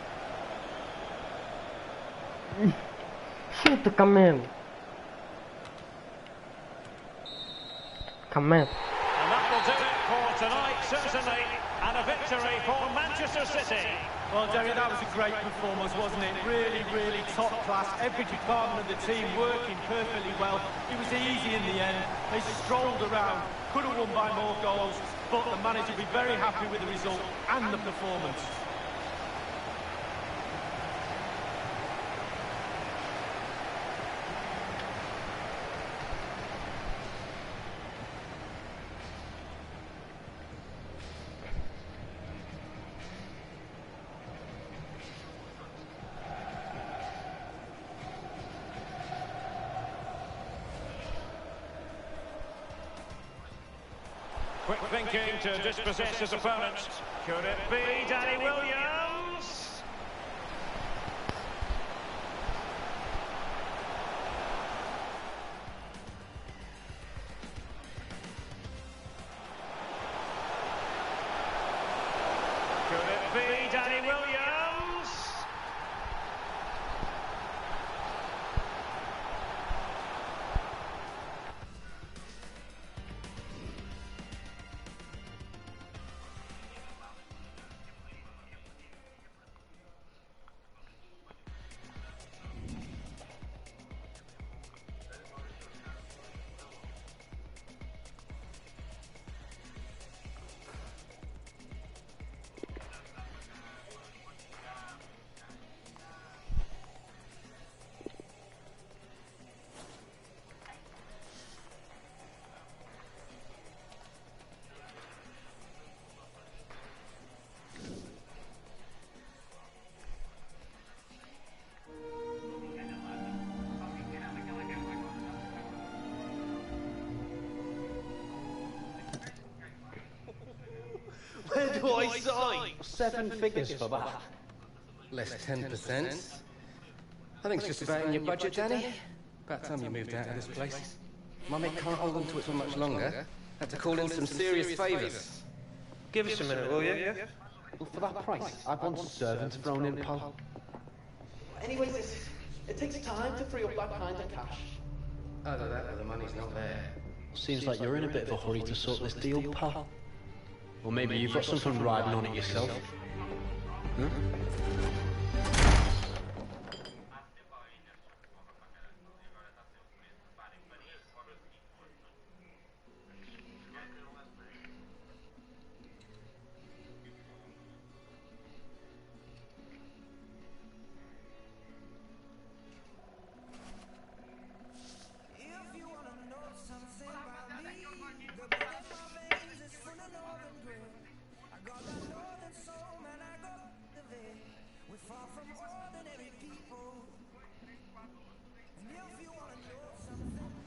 Chuta, Camelo. Camelo. And that will do it for tonight, certainly. And a victory for Manchester City. Well, Derry, that was a great performance, wasn't it? Really, really top class. Every department of the team working perfectly well. It was easy in the end. They strolled around, could have won by more goals, but the manager will be very happy with the result and the performance. Quick thinking to dispossess his opponent. Could it be Danny Williams? Could it be Danny Williams? Where do I sign? 7 figures for that. Less 10%. I think it's just about in your budget, Danny. About time you moved out of this place. My mate can't hold on to it for much longer. Had to call in some serious favours. Give us a minute, will you? Well, for that price, I'd want servants thrown in, pal. Anyways, it takes time to free up that kind of cash. Either that or the money's not there. Seems like you're in a bit of a hurry to sort this deal, pal. Or maybe you've got something riding on it yourself. Huh?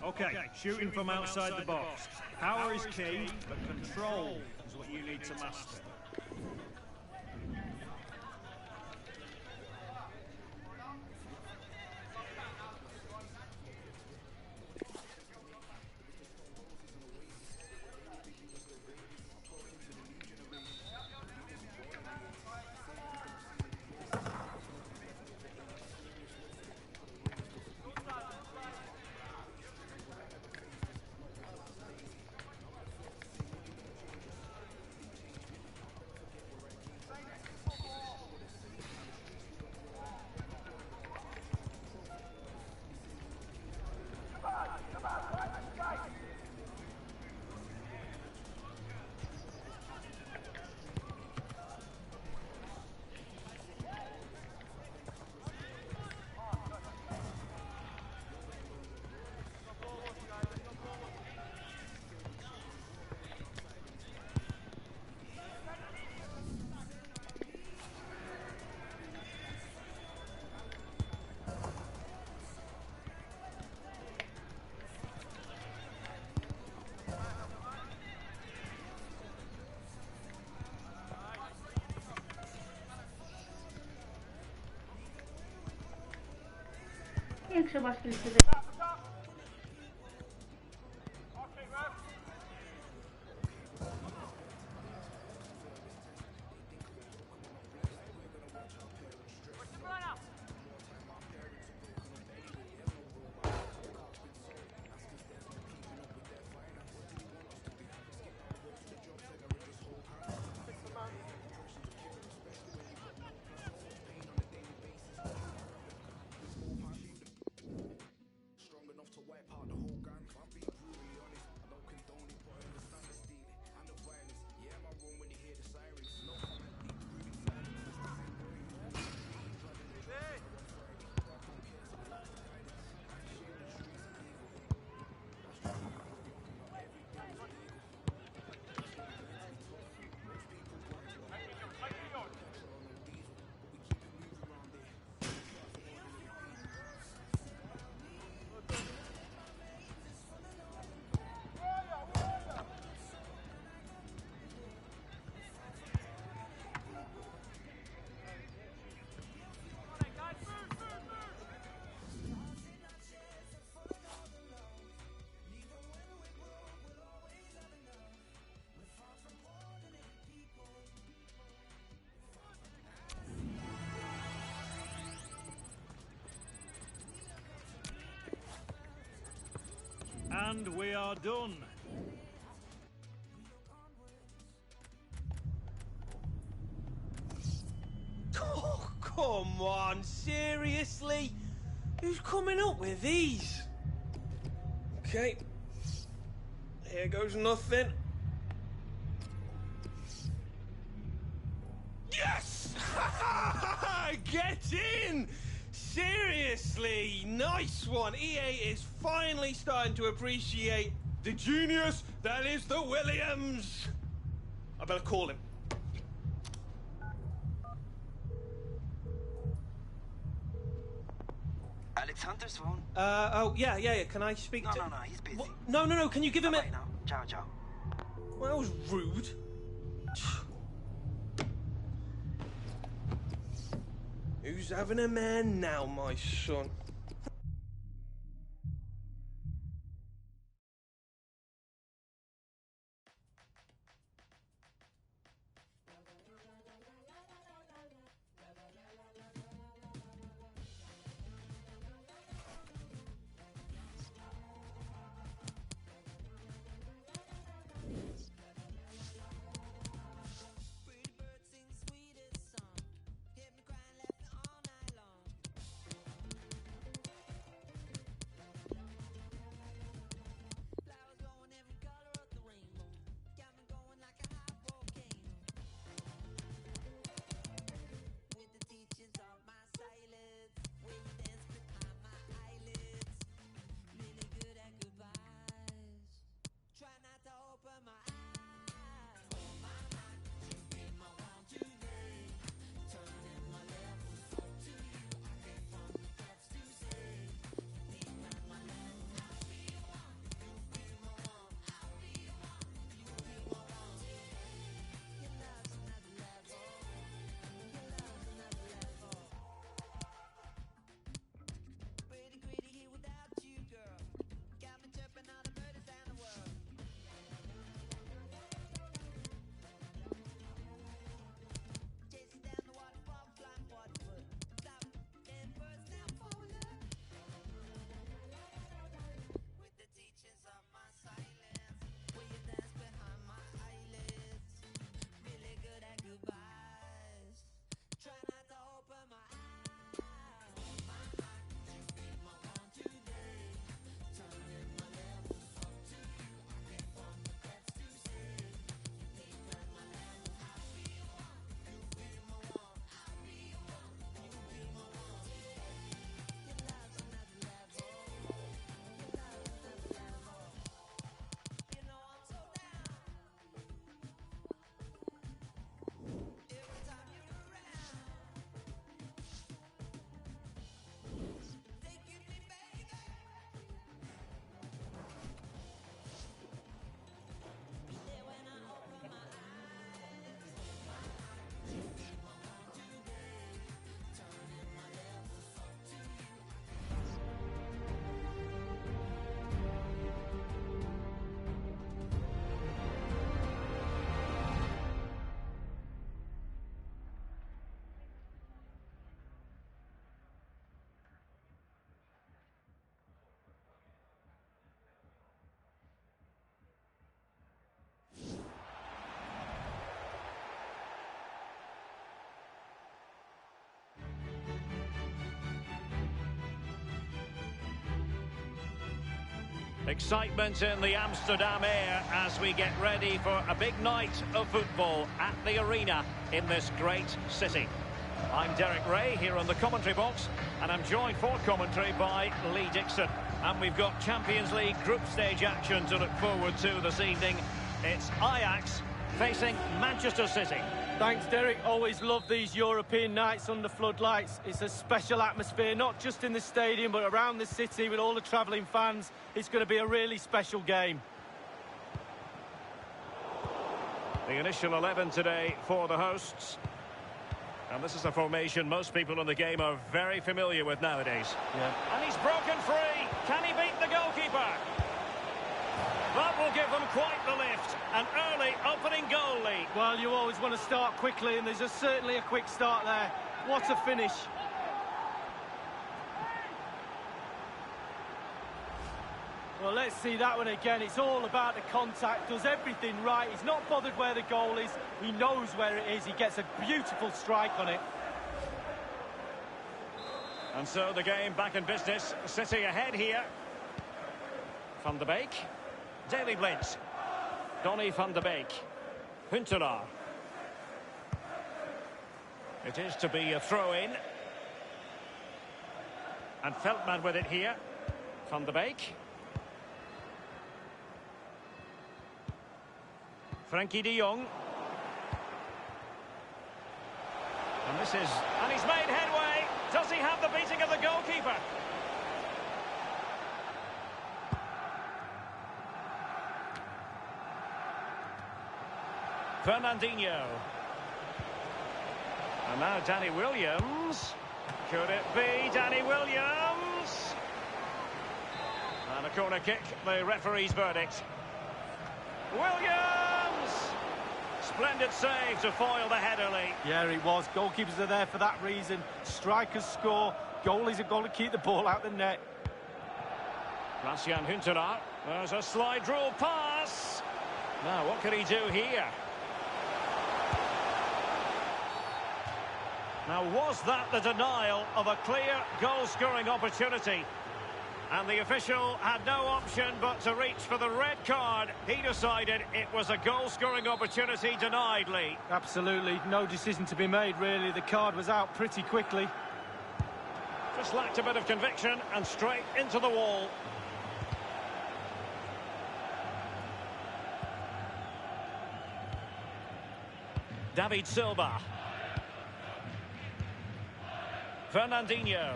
Okay, shooting from outside the box. Power is key, but control is what you need to master. Jak się masz tym sobie? And we are done. Oh, come on, seriously? Who's coming up with these? Okay. Here goes nothing. Yes! Get in! Seriously, nice one. EA is finally starting to appreciate the genius that is the Williams. I better call him. Alex Hunter's phone? Oh, yeah. Can I speak to... No, he's busy. What? No. Can you give him a... Now. Ciao. Well, that was rude. Who's having a man now, my son? Excitement in the Amsterdam air as we get ready for a big night of football at the arena in this great city. I'm Derek Ray here on the commentary box, and I'm joined for commentary by Lee Dixon. And we've got Champions League group stage action to look forward to this evening. It's Ajax facing Manchester City. Thanks, Derek. Always love these European nights under floodlights. It's a special atmosphere, not just in the stadium, but around the city with all the travelling fans. It's going to be a really special game. The initial 11 today for the hosts. And this is a formation most people in the game are very familiar with nowadays. Yeah. And he's broken free. Can he beat the goalkeeper? That will give them quite the lift. An early opening goal lead. Well, you always want to start quickly, and there's certainly a quick start there. What a finish. Well, let's see that one again. It's all about the contact, does everything right. He's not bothered where the goal is. He knows where it is. He gets a beautiful strike on it. And so the game back in business. City ahead here. Van de Beek. Daley Blind. Donny van de Beek. Huntelaar. It is to be a throw-in. And Veltman with it here. Van de Beek. Frenkie de Jong. And he's made headway. Does he have the beating of the goalkeeper? Fernandinho. And now Danny Williams. Could it be Danny Williams? And a corner kick, the referee's verdict. Williams! Splendid save to foil the header, Lee. Yeah, it was. Goalkeepers are there for that reason. Strikers score. Goalies have got to keep the ball out the net. Christian Huntelaar. There's a slide rule pass. Now, what can he do here? Now, was that the denial of a clear goal-scoring opportunity? And the official had no option but to reach for the red card. He decided it was a goal-scoring opportunity denied, Lee. Absolutely. No decision to be made, really. The card was out pretty quickly. Just lacked a bit of conviction and straight into the wall. David Silva. Fernandinho.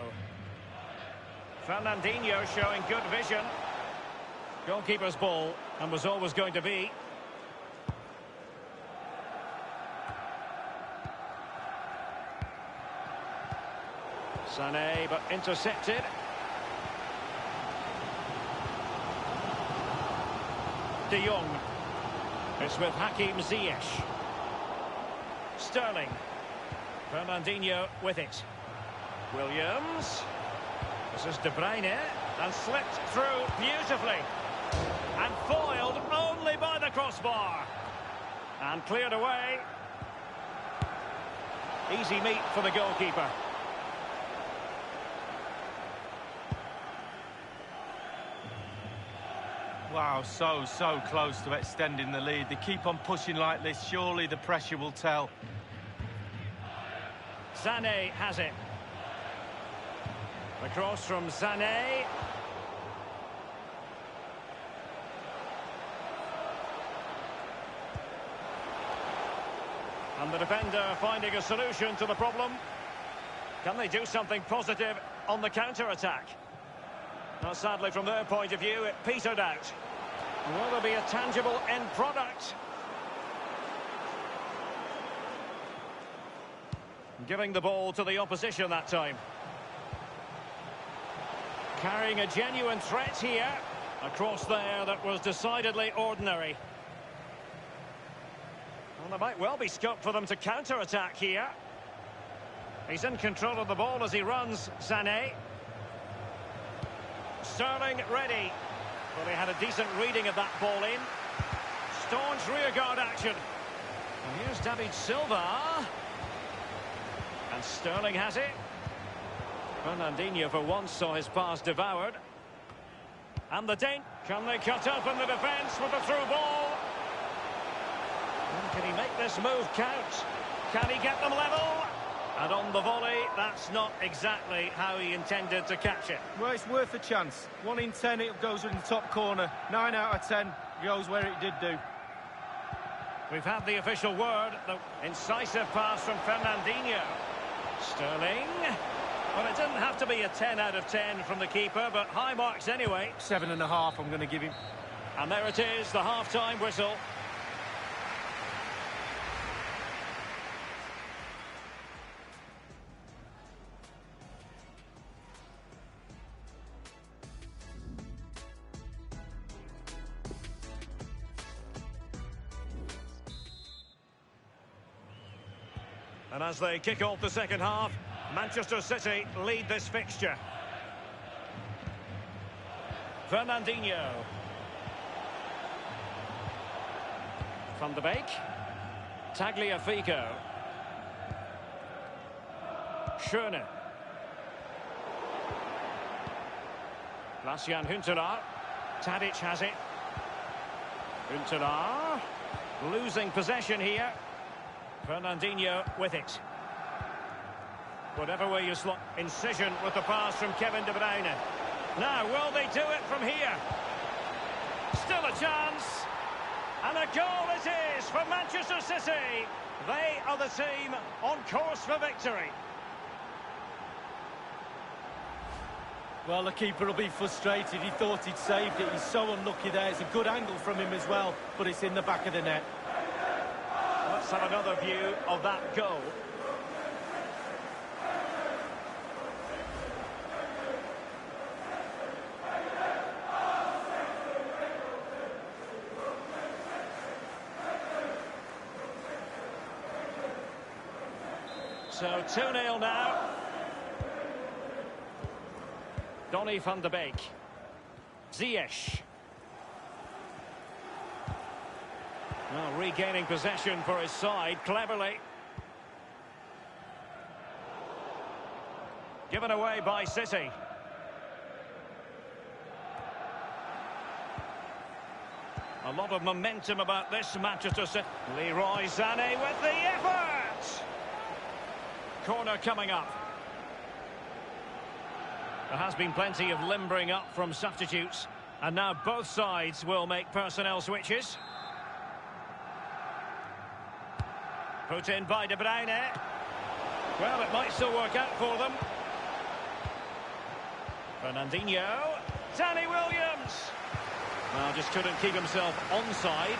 Fernandinho showing good vision. Goalkeeper's ball, and was always going to be. Sané, but intercepted. De Jong. It's with Hakim Ziyech. Sterling. Fernandinho with it. Williams. This is De Bruyne, and slipped through beautifully. And foiled only by the crossbar. And cleared away. Easy meat for the goalkeeper. Wow, so close to extending the lead. They keep on pushing like this. Surely the pressure will tell. Sané has it. Across from Sané. And the defender finding a solution to the problem. Can they do something positive on the counter-attack? Now, sadly, from their point of view, it petered out. Will there be a tangible end product? Giving the ball to the opposition that time. Carrying a genuine threat here. Across there that was decidedly ordinary. Well, there might well be scope for them to counter-attack here. He's in control of the ball as he runs, Sané. Sterling ready. Well, he had a decent reading of that ball in. Staunch rearguard action. And here's David Silva. And Sterling has it. Fernandinho for once saw his pass devoured. And the dent. Can they cut open the defence with the through ball? And can he make this move count? Can he get them level? And on the volley, that's not exactly how he intended to catch it. Well, it's worth a chance. 1 in 10, it goes in the top corner. 9 out of 10 goes where it did do. We've had the official word. The incisive pass from Fernandinho. Sterling. Well, it didn't have to be a 10 out of 10 from the keeper, but high marks anyway. 7.5 I'm going to give him. And there it is, the half-time whistle. And as they kick off the second half, Manchester City lead this fixture. Fernandinho. Van de Beek. Tagliafico. Schöne. Lars-Jan Huntelaar. Tadic has it. Huntelaar. Losing possession here. Fernandinho with it. Whatever way you slot. Incision with the pass from Kevin De Bruyne. Now, will they do it from here? Still a chance. And a goal it is for Manchester City. They are the team on course for victory. Well, the keeper will be frustrated. He thought he'd saved it. He's so unlucky there. It's a good angle from him as well, but it's in the back of the net. Let's have another view of that goal. So 2-0 now. Donny van de Beek. Ziyech. Well, regaining possession for his side cleverly. Given away by City. A lot of momentum about this Manchester City. Leroy Sané with the effort! Corner coming up. There has been plenty of limbering up from substitutes, and now both sides will make personnel switches. Put in by De Bruyne. Well, it might still work out for them. Fernandinho. Danny Williams. Well, just couldn't keep himself onside.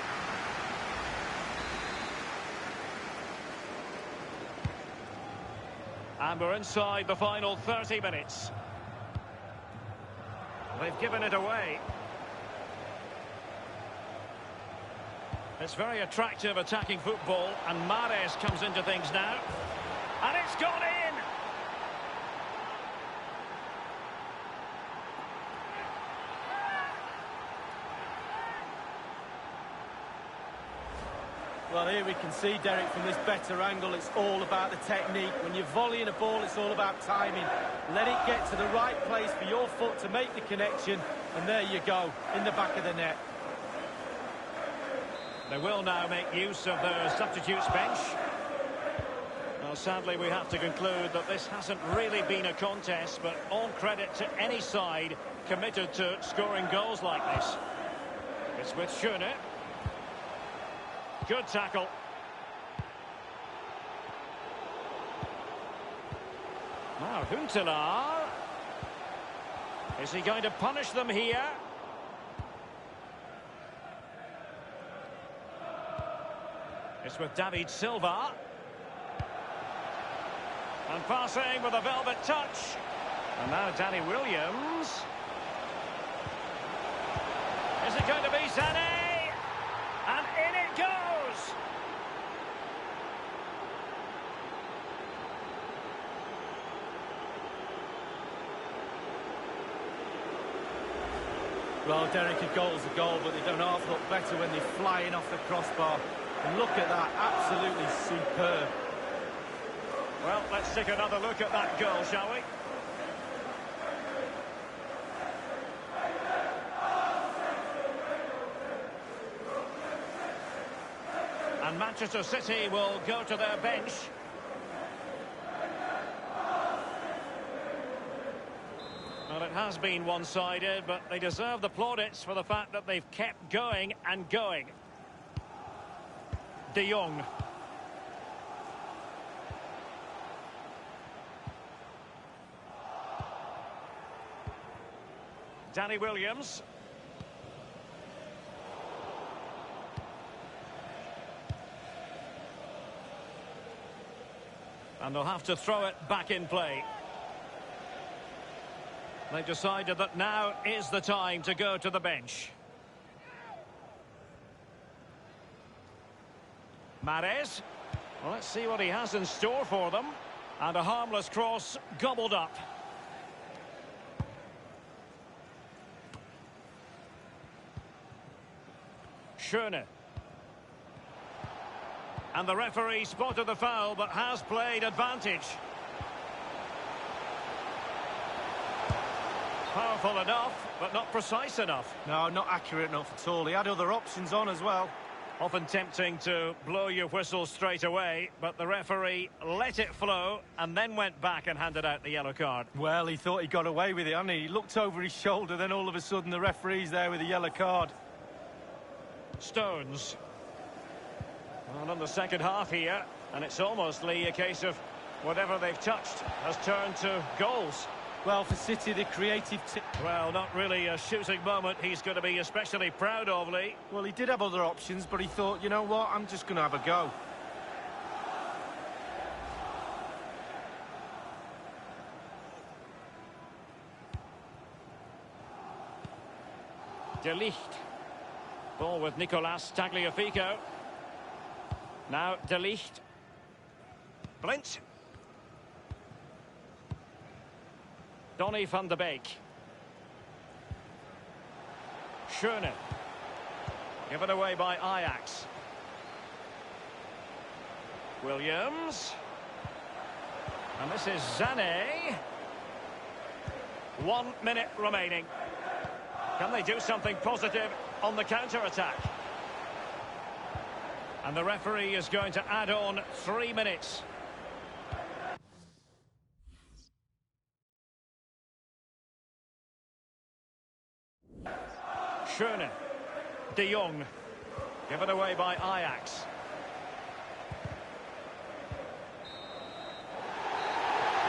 And we're inside the final 30 minutes. They've given it away. It's very attractive attacking football, and Mahrez comes into things now. And it's gone in! Well, here we can see, Derek, from this better angle, it's all about the technique. When you're volleying a ball, it's all about timing. Let it get to the right place for your foot to make the connection, and there you go, in the back of the net. They will now make use of their substitutes bench. Well, sadly, we have to conclude that this hasn't really been a contest, but all credit to any side committed to scoring goals like this. It's with Schöne. Good tackle. Now, Huntelaar. Is he going to punish them here? It's with David Silva. And passing with a velvet touch. And now Danny Williams. Is it going to be Sané? And in it goes! Well, Derek, a goal's a goal, but they don't half look better when they're flying off the crossbar. And look at that, absolutely superb. Well, let's take another look at that goal, shall we? And Manchester City will go to their bench. Well, it has been one-sided, but they deserve the plaudits for the fact that they've kept going and going. De Jong. Danny Williams. And they'll have to throw it back in play. They've decided that now is the time to go to the bench. Mahrez. Well, let's see what he has in store for them. And a harmless cross gobbled up. Schöne. And the referee spotted the foul, but has played advantage. Powerful enough, but not precise enough. No, not accurate enough at all. He had other options on as well. Often tempting to blow your whistle straight away, but the referee let it flow and then went back and handed out the yellow card. Well, he thought he got away with it, hadn't he? He looked over his shoulder, then all of a sudden the referee's there with a yellow card. Stones. Well, in the second half here, and it's almost, Lee, a case of whatever they've touched has turned to goals. Well, for City, the creative... Well, not really a shooting moment he's going to be especially proud of, Lee. Well, he did have other options, but he thought, you know what, I'm just going to have a go. De Ligt. Ball with Nicolas Tagliafico. Now De Ligt. Blind. Donny van de Beek. Schöne. Given away by Ajax. Williams. And this is Sané. 1 minute remaining. Can they do something positive on the counter-attack? And the referee is going to add on 3 minutes. Schöne. De Jong. Given away by Ajax.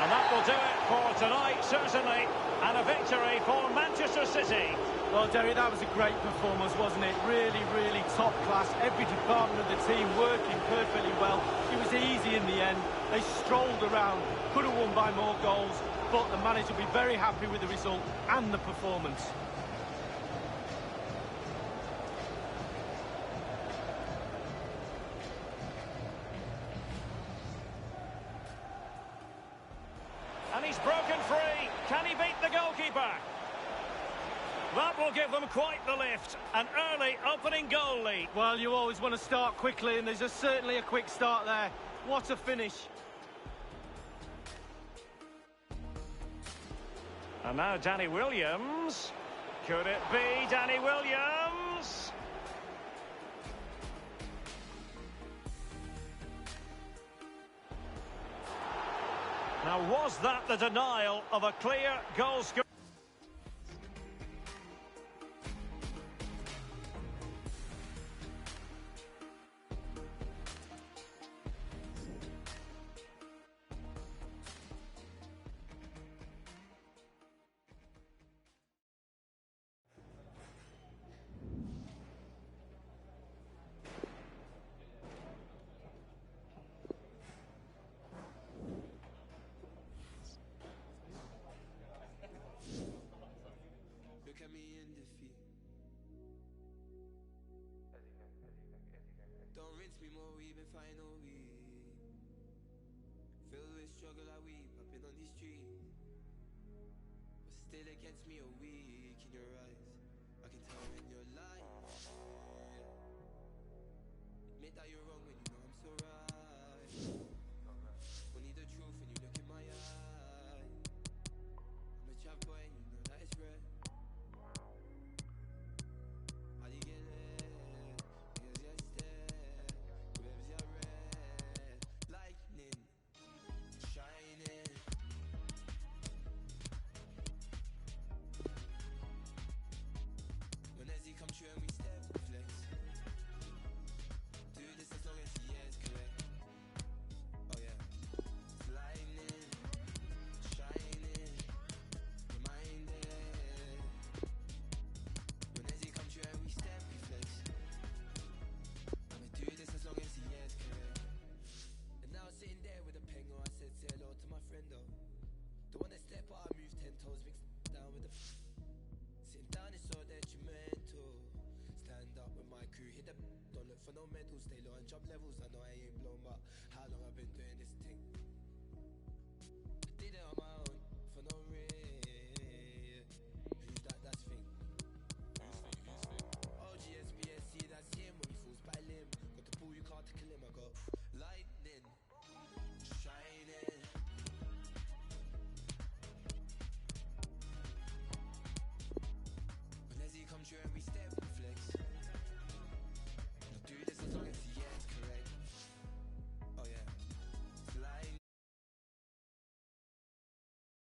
And that will do it for tonight, certainly. And a victory for Manchester City. Well, Derry, that was a great performance, wasn't it? Really, really top class. Every department of the team working perfectly well. It was easy in the end. They strolled around, could have won by more goals, but the manager will be very happy with the result and the performance. And he's broken free. Can he beat the goalkeeper? That will give them quite the lift. An early opening goal lead. Well, you always want to start quickly, and there's certainly a quick start there. What a finish. And now Danny Williams. Could it be Danny Williams? Now, was that the denial of a clear goal score? Against me a week in your eyes, I can tell when you're lying. Admit that you're wrong when you know I'm so right. Only the truth when you look in my eye. I'm a chat boy and you know that it's rare. How do you get there? Because you're stare. Where's your red? Lightning shining. Come true and we step flex. Do this as long as the year's correct. Oh yeah. It's lightning, shining, reminded. When as you come true and we step flex. I'ma do this as long as the year's correct. And now sitting there with a pengo, I said say hello to my friend though. The one that step out, I move 10 toes, mixed down with the sitting down is so detrimental. Stand up with my crew, hit the don't look for no medals, stay low and jump levels. I know I ain't blown, but how long I've been doing this thing? I did it on my own, for no reason.